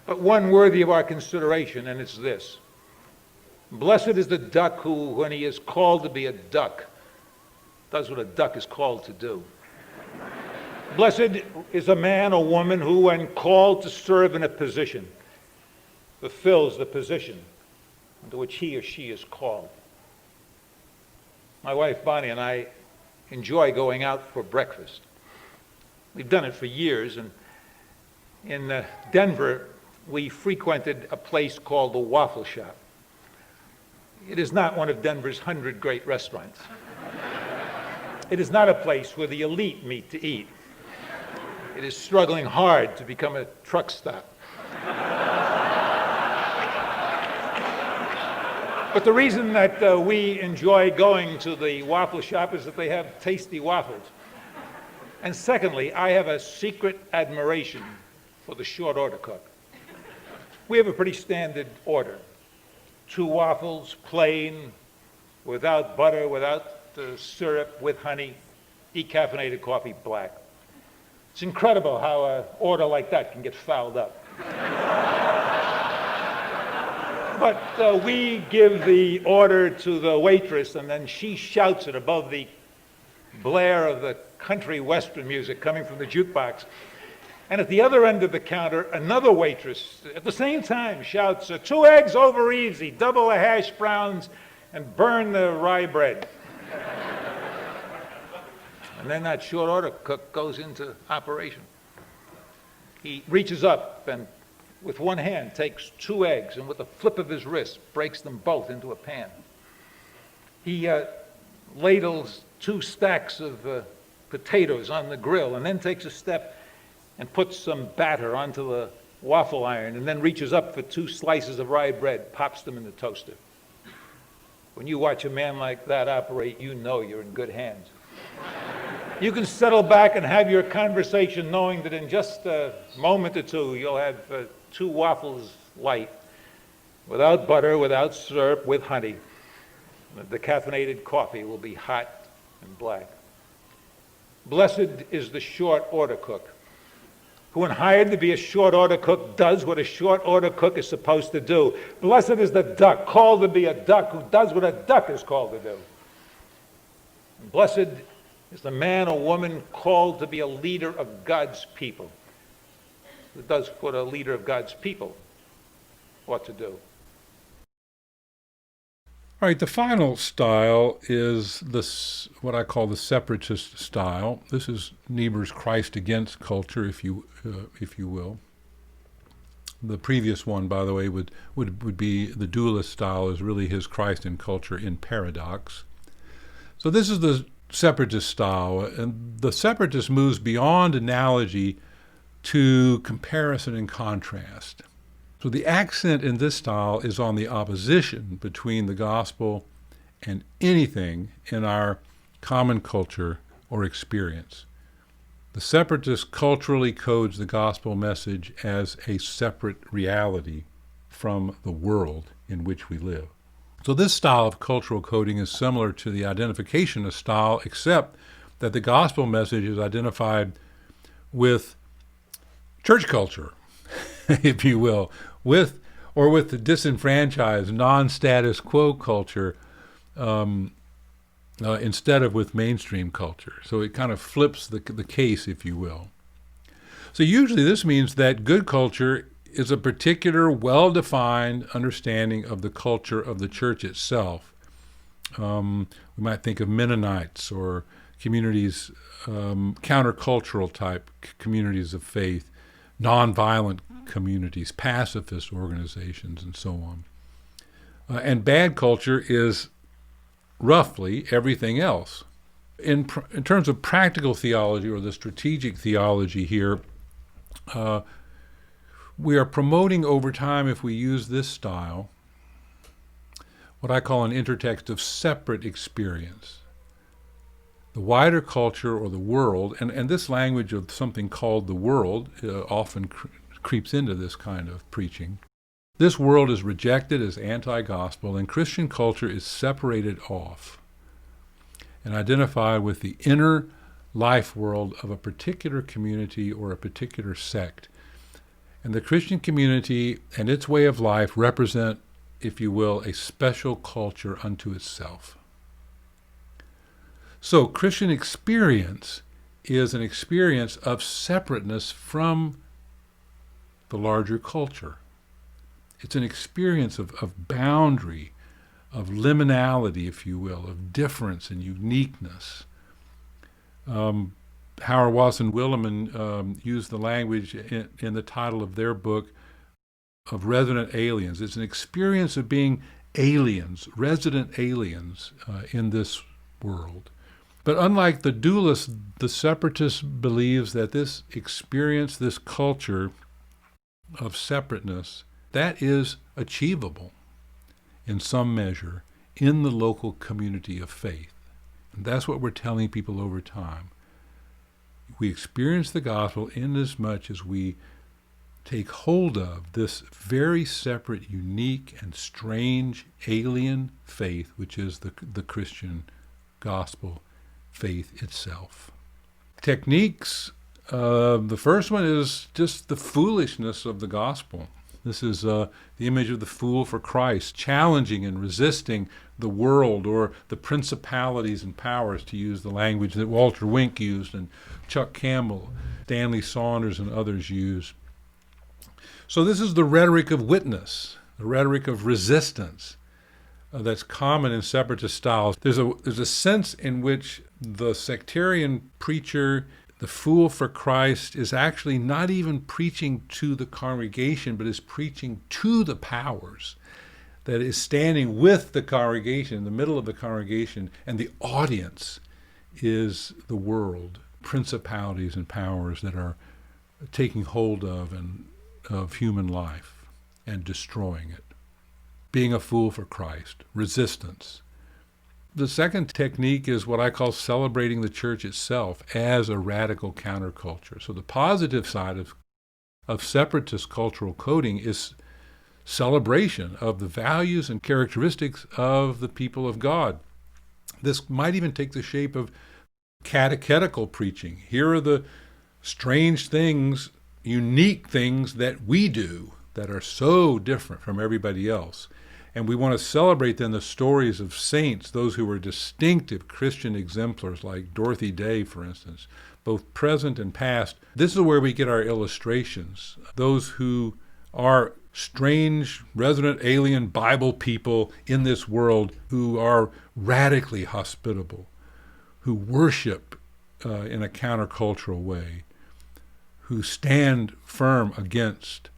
but one worthy of our consideration, and it's this. Blessed is the duck who, when he is called to be a duck, does what a duck is called to do. Blessed is a man or woman who, when called to serve in a position, fulfills the position into which he or she is called. My wife Bonnie and I enjoy going out for breakfast. We've done it for years, and in Denver, we frequented a place called the Waffle Shop. It is not one of Denver's 100 great restaurants. It is not a place where the elite meet to eat. It is struggling hard to become a truck stop. But the reason that we enjoy going to the waffle shop is that they have tasty waffles. And secondly, I have a secret admiration for the short order cook. We have a pretty standard order. 2 waffles, plain, without butter, without syrup, with honey, decaffeinated coffee, black. It's incredible how an order like that can get fouled up. But we give the order to the waitress, and then she shouts it above the blare of the country western music coming from the jukebox. And at the other end of the counter, another waitress, at the same time, shouts, 2 eggs over easy, double the hash browns, and burn the rye bread. And then that short order cook goes into operation. He reaches up and with one hand takes 2 eggs and with a flip of his wrist breaks them both into a pan. He ladles 2 stacks of potatoes on the grill and then takes a step and puts some batter onto the waffle iron and then reaches up for 2 slices of rye bread, pops them in the toaster. When you watch a man like that operate, you know you're in good hands. You can settle back and have your conversation knowing that in just a moment or two you'll have 2 waffles light, without butter, without syrup, with honey. The decaffeinated coffee will be hot and black. Blessed is the short order cook, who when hired to be a short order cook does what a short order cook is supposed to do. Blessed is the duck, called to be a duck, who does what a duck is called to do. And blessed is the man or woman called to be a leader of God's people, who does what a leader of God's people ought to do.
All right, the final style is this, what I call the separatist style. This is Niebuhr's Christ against culture, if you will. The previous one, by the way, would be the dualist style, is really his Christ and culture in paradox. So this is the separatist style, and the separatist moves beyond analogy to comparison and contrast. So the accent in this style is on the opposition between the gospel and anything in our common culture or experience. The separatist culturally codes the gospel message as a separate reality from the world in which we live. So this style of cultural coding is similar to the identificationist style, except that the gospel message is identified with church culture, if you will, with the disenfranchised, non-status quo culture, instead of with mainstream culture. So it kind of flips the case, if you will. So usually this means that good culture is a particular well-defined understanding of the culture of the church itself. We might think of Mennonites or communities, countercultural type communities of faith, nonviolent communities, pacifist organizations, and so on. And bad culture is roughly everything else. In terms of practical theology or the strategic theology here, we are promoting over time, if we use this style, what I call an intertext of separate experience. The wider culture or the world, and this language of something called the world often creeps into this kind of preaching. This world is rejected as anti-gospel, and Christian culture is separated off and identified with the inner life world of a particular community or a particular sect. And the Christian community and its way of life represent, if you will, a special culture unto itself. So Christian experience is an experience of separateness from the larger culture. It's an experience of boundary, of liminality, if you will, of difference and uniqueness. Howard Watson Williman used the language in the title of their book of resident aliens. It's an experience of being aliens, resident aliens in this world. But unlike the dualist, the separatist believes that this experience, this culture of separateness, that is achievable in some measure in the local community of faith. And that's what we're telling people over time. We experience the gospel inasmuch as we take hold of this very separate, unique, and strange alien faith, which is the Christian gospel faith itself. Techniques, the first one is just the foolishness of the gospel. This is the image of the fool for Christ, challenging and resisting the world or the principalities and powers, to use the language that Walter Wink used and Chuck Campbell, Stanley Saunders, and others use. So this is the rhetoric of witness, the rhetoric of resistance that's common in separatist styles. There's a sense in which the sectarian preacher, the fool for Christ, is actually not even preaching to the congregation, but is preaching to the powers, that is standing with the congregation, in the middle of the congregation, and the audience is the world, principalities and powers that are taking hold of human life and destroying it. Being a fool for Christ, resistance. The second technique is what I call celebrating the church itself as a radical counterculture. So the positive side of separatist cultural coding is celebration of the values and characteristics of the people of God. This might even take the shape of catechetical preaching. Here are the strange things, unique things that we do that are so different from everybody else. And we want to celebrate then the stories of saints, those who were distinctive Christian exemplars, like Dorothy Day, for instance, both present and past. This is where we get our illustrations. Those who are strange, resident alien Bible people in this world who are radically hospitable, who worship in a countercultural way, who stand firm against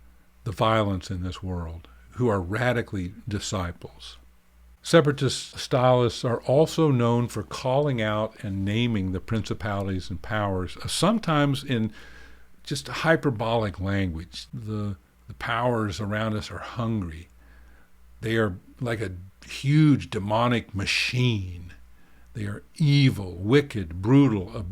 the violence in this world, who are radically disciples. Separatist stylists are also known for calling out and naming the principalities and powers, sometimes in just hyperbolic language. The powers around us are hungry. They are like a huge demonic machine. They are evil, wicked, brutal,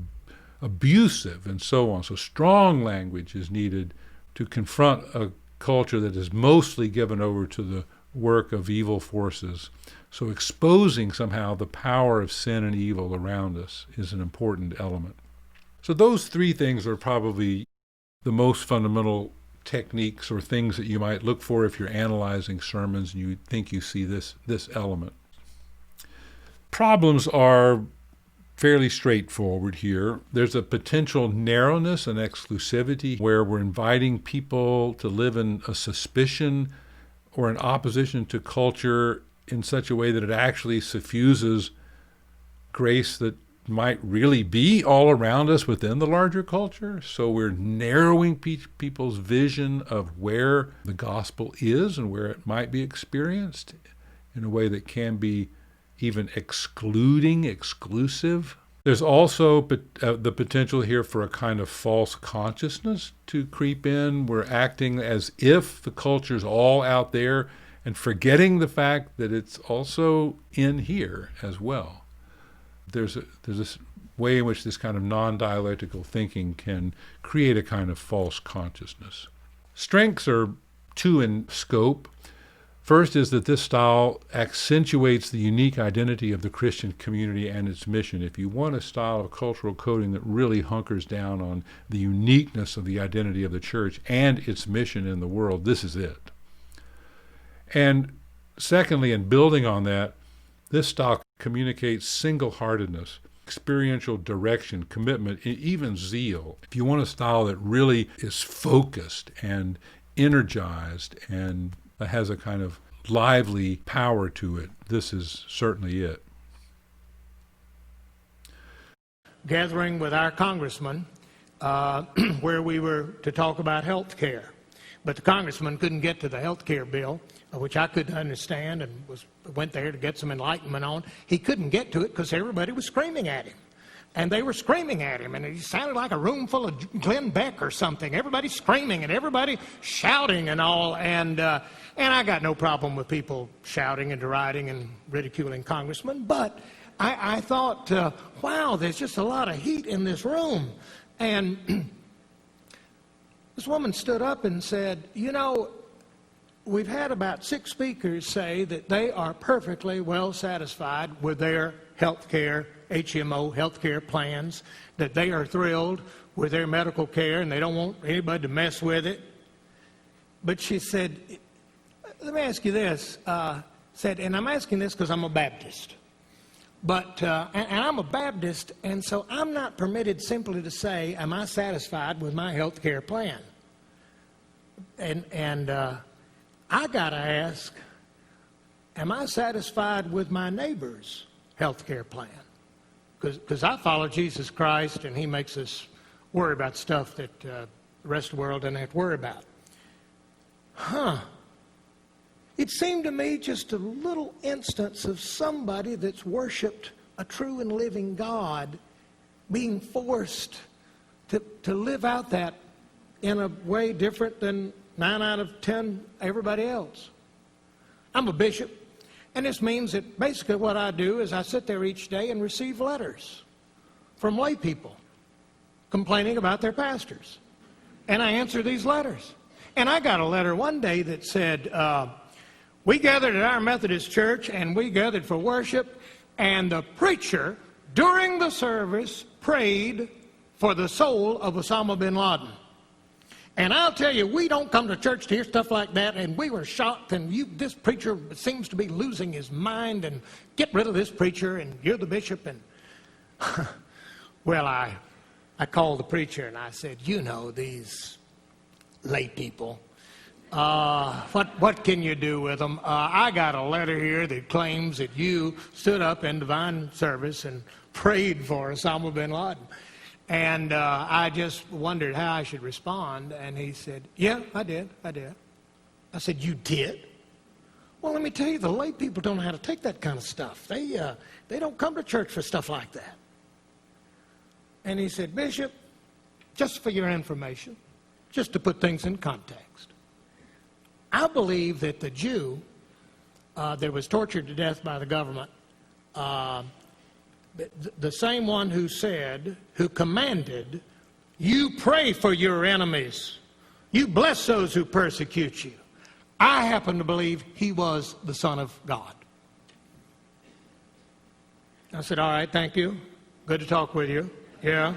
abusive, and so on. So strong language is needed to confront a culture that is mostly given over to the work of evil forces. So exposing somehow the power of sin and evil around us is an important element. So those three things are probably the most fundamental techniques or things that you might look for if you're analyzing sermons and you think you see this element. Problems are fairly straightforward here. There's a potential narrowness and exclusivity where we're inviting people to live in a suspicion or an opposition to culture in such a way that it actually suffuses grace that might really be all around us within the larger culture. So we're narrowing people's vision of where the gospel is and where it might be experienced in a way that can be even excluding, exclusive. There's also the potential here for a kind of false consciousness to creep in. We're acting as if the culture's all out there and forgetting the fact that it's also in here as well. There's this way in which this kind of non-dialectical thinking can create a kind of false consciousness. Strengths are two in scope. First is that this style accentuates the unique identity of the Christian community and its mission. If you want a style of cultural coding that really hunkers down on the uniqueness of the identity of the church and its mission in the world, this is it. And secondly, in building on that, this style communicates single-heartedness, experiential direction, commitment, even zeal. If you want a style that really is focused and energized and has a kind of lively power to it, this is certainly it.
Gathering with our congressman where we were to talk about health care. But the congressman couldn't get to the health care bill, which I couldn't understand, and went there to get some enlightenment on. He couldn't get to it because everybody was screaming at him. And they were screaming at him, and he sounded like a room full of Glenn Beck or something. Everybody screaming and everybody shouting and all. And I got no problem with people shouting and deriding and ridiculing congressmen. But I thought, wow, there's just a lot of heat in this room. And this woman stood up and said, you know, we've had about 6 speakers say that they are perfectly well satisfied with their health care, HMO health care plans, that they are thrilled with their medical care and they don't want anybody to mess with it. But she said, let me ask you this, and I'm asking this because I'm a Baptist. But, and I'm a Baptist, and so I'm not permitted simply to say, am I satisfied with my health care plan? And I got to ask, am I satisfied with my neighbor's health care plan? Because I follow Jesus Christ, and he makes us worry about stuff that the rest of the world doesn't have to worry about. It seemed to me just a little instance of somebody that's worshiped a true and living God being forced to live out that in a way different than 9 out of 10 everybody else. I'm a bishop, and this means that basically what I do is I sit there each day and receive letters from lay people complaining about their pastors. And I answer these letters. And I got a letter one day that said, we gathered at our Methodist church, and we gathered for worship, and the preacher, during the service, prayed for the soul of Osama bin Laden. And I'll tell you, we don't come to church to hear stuff like that, and we were shocked, and this preacher seems to be losing his mind, and get rid of this preacher, and you're the bishop. And well, I called the preacher, and I said, you know, these lay people, what can you do with them? I got a letter here that claims that you stood up in divine service and prayed for Osama bin Laden. And I just wondered how I should respond. And he said, yeah, I did. I said, you did? Well, let me tell you, the lay people don't know how to take that kind of stuff. They don't come to church for stuff like that. And he said, Bishop, just for your information, just to put things in context. I believe that the Jew that was tortured to death by the government, the same one who commanded, you pray for your enemies, you bless those who persecute you. I happen to believe he was the Son of God. I said, all right, thank you. Good to talk with you. Yeah.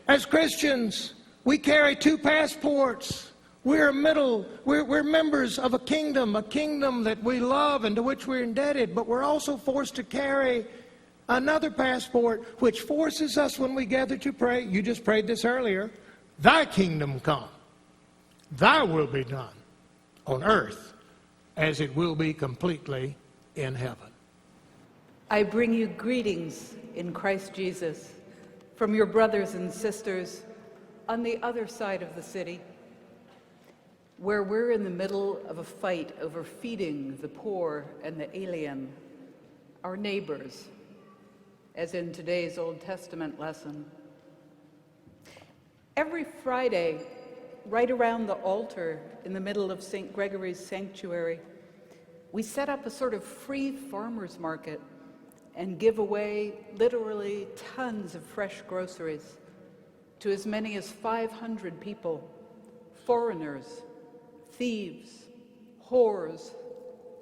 As Christians, we carry 2 passports. We're members of a kingdom that we love and to which we're indebted, but we're also forced to carry another passport which forces us when we gather to pray. You just prayed this earlier. Thy kingdom come, thy will be done on earth as it will be completely in heaven.
I bring you greetings in Christ Jesus from your brothers and sisters on the other side of the city, where we're in the middle of a fight over feeding the poor and the alien, our neighbors, as in today's Old Testament lesson. Every Friday, right around the altar in the middle of St. Gregory's sanctuary, we set up a sort of free farmer's market and give away literally tons of fresh groceries to as many as 500 people, foreigners, thieves, whores,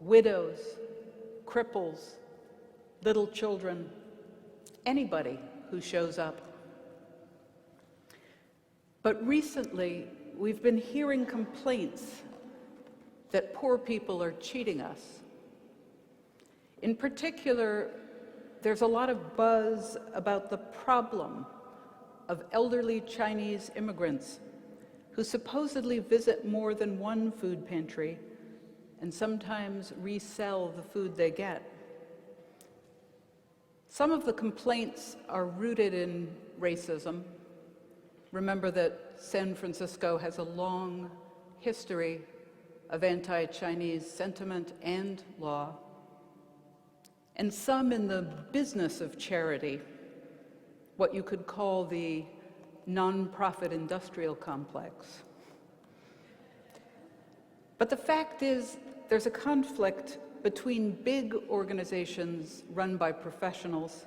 widows, cripples, little children, anybody who shows up. But recently, we've been hearing complaints that poor people are cheating us. In particular, there's a lot of buzz about the problem of elderly Chinese immigrants who supposedly visit more than one food pantry and sometimes resell the food they get. Some of the complaints are rooted in racism. Remember that San Francisco has a long history of anti-Chinese sentiment and law, and some in the business of charity, what you could call the nonprofit industrial complex. But the fact is, there's a conflict between big organizations run by professionals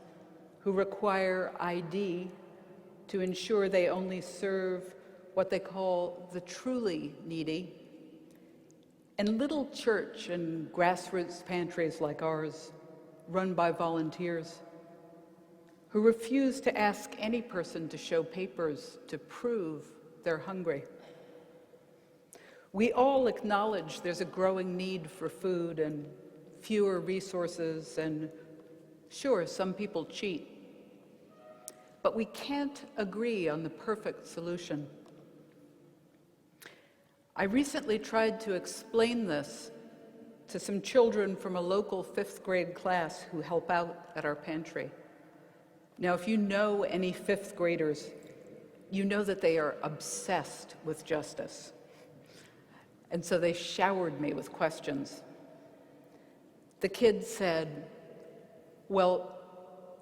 who require ID to ensure they only serve what they call the truly needy, and little church and grassroots pantries like ours, run by volunteers, who refuse to ask any person to show papers to prove they're hungry. We all acknowledge there's a growing need for food and fewer resources, and sure, some people cheat. But we can't agree on the perfect solution. I recently tried to explain this to some children from a local 5th grade class who help out at our pantry. Now, if you know any 5th graders, you know that they are obsessed with justice. And so they showered me with questions. The kids said, well,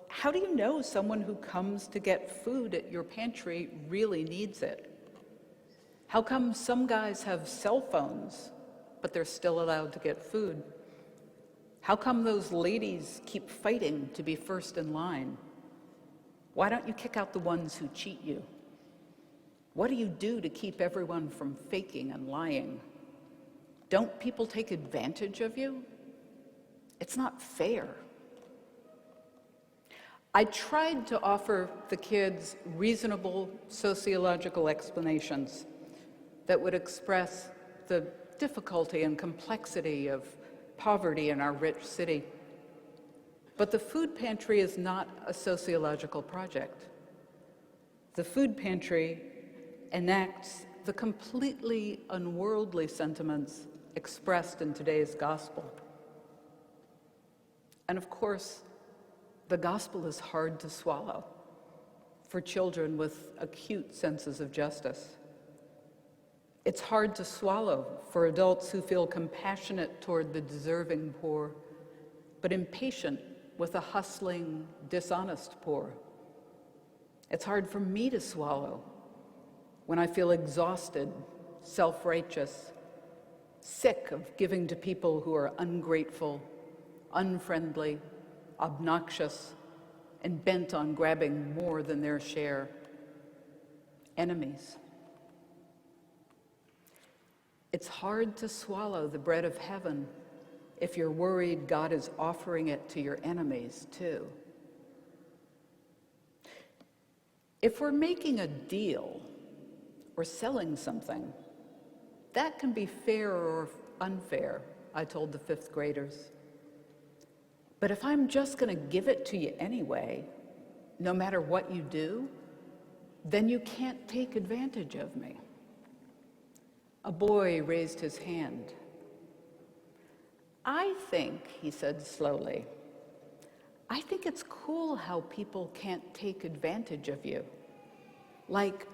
how do you know someone who comes to get food at your pantry really needs it? How come some guys have cell phones, but they're still allowed to get food? How come those ladies keep fighting to be first in line? Why don't you kick out the ones who cheat you? What do you do to keep everyone from faking and lying? Don't people take advantage of you? It's not fair. I tried to offer the kids reasonable sociological explanations that would express the difficulty and complexity of poverty in our rich city. But the food pantry is not a sociological project. The food pantry enacts the completely unworldly sentiments expressed in today's gospel. And of course, the gospel is hard to swallow for children with acute senses of justice. It's hard to swallow for adults who feel compassionate toward the deserving poor, but impatient with the hustling, dishonest poor. It's hard for me to swallow when I feel exhausted, self-righteous, sick of giving to people who are ungrateful, unfriendly, obnoxious, and bent on grabbing more than their share. Enemies. It's hard to swallow the bread of heaven if you're worried God is offering it to your enemies too. If we're making a deal or selling something, that can be fair or unfair, I told the fifth graders. But if I'm just going to give it to you anyway, no matter what you do, then you can't take advantage of me. A boy raised his hand. I think, he said slowly, I think it's cool how people can't take advantage of you. Like,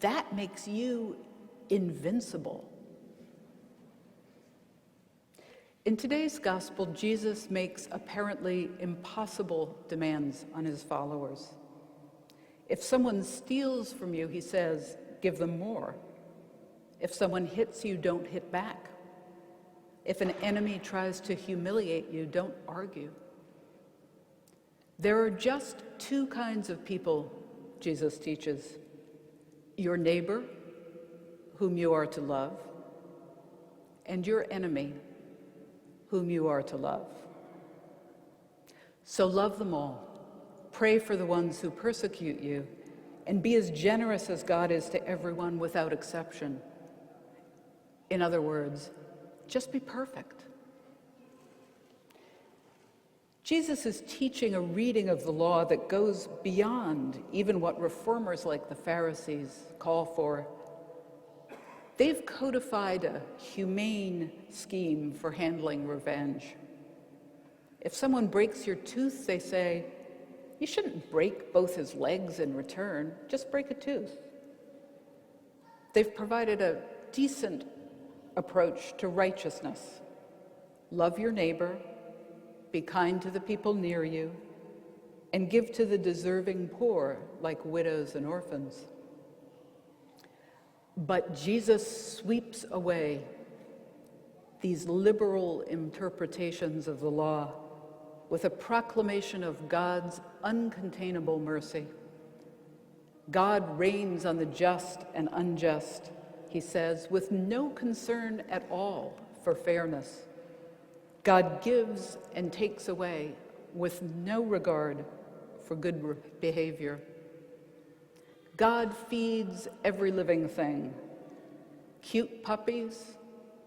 that makes you invincible. In today's gospel, Jesus makes apparently impossible demands on his followers. If someone steals from you, he says, give them more. If someone hits you, don't hit back. If an enemy tries to humiliate you, don't argue. There are just two kinds of people, Jesus teaches. Your neighbor, whom you are to love, and your enemy, whom you are to love. So love them all. Pray for the ones who persecute you, and be as generous as God is to everyone without exception. In other words, just be perfect. Jesus is teaching a reading of the law that goes beyond even what reformers like the Pharisees call for. They've codified a humane scheme for handling revenge. If someone breaks your tooth, they say, you shouldn't break both his legs in return, just break a tooth. They've provided a decent approach to righteousness. Love your neighbor, be kind to the people near you, and give to the deserving poor, like widows and orphans. But Jesus sweeps away these liberal interpretations of the law with a proclamation of God's uncontainable mercy. God reigns on the just and unjust, he says, with no concern at all for fairness. God gives and takes away with no regard for good behavior. God feeds every living thing, cute puppies,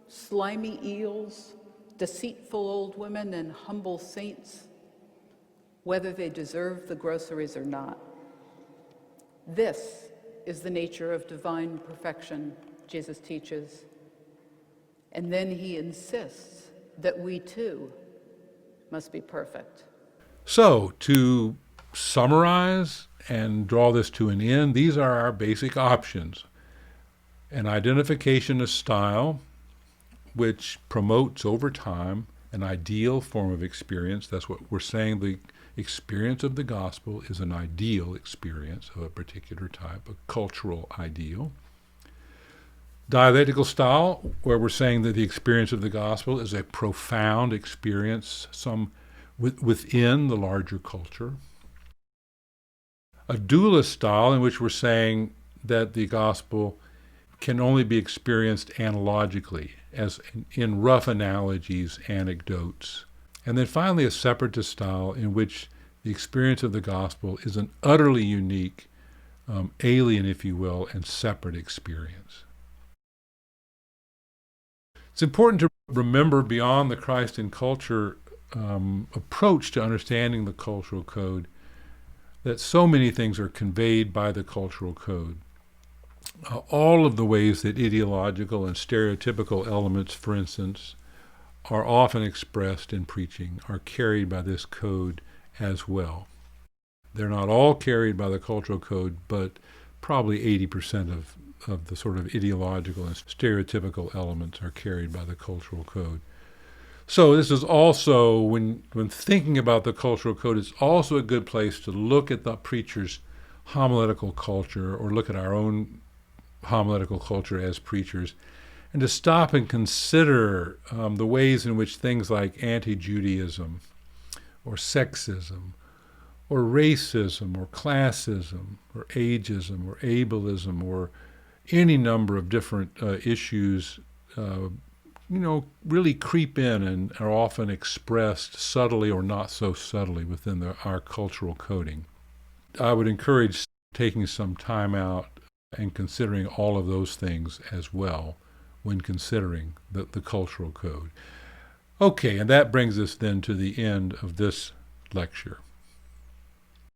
slimy eels, deceitful old women, and humble saints, whether they deserve the groceries or not. This is the nature of divine perfection, Jesus teaches. And then he insists that we too must be perfect.
So, to summarize and draw this to an end, these are our basic options. An identification of style, which promotes over time an ideal form of experience. That's what we're saying. The experience of the gospel is an ideal experience of a particular type, a cultural ideal. Dialectical style, where we're saying that the experience of the gospel is a profound experience, within the larger culture. A dualist style, in which we're saying that the gospel can only be experienced analogically, as in rough analogies, anecdotes. And then finally, a separatist style, in which the experience of the gospel is an utterly unique, alien, if you will, and separate experience. It's important to remember, beyond the Christ in culture approach to understanding the cultural code, that so many things are conveyed by the cultural code. All of the ways that ideological and stereotypical elements, for instance, are often expressed in preaching are carried by this code as well. They're not all carried by the cultural code, but probably 80% of the sort of ideological and stereotypical elements are carried by the cultural code. So this is also, when thinking about the cultural code, it's also a good place to look at the preacher's homiletical culture, or look at our own homiletical culture as preachers, and to stop and consider the ways in which things like anti-Judaism or sexism or racism or classism or ageism or ableism or any number of different issues really creep in and are often expressed subtly or not so subtly within our cultural coding. I would encourage taking some time out and considering all of those things as well when considering the cultural code. Okay, and that brings us then to the end of this lecture.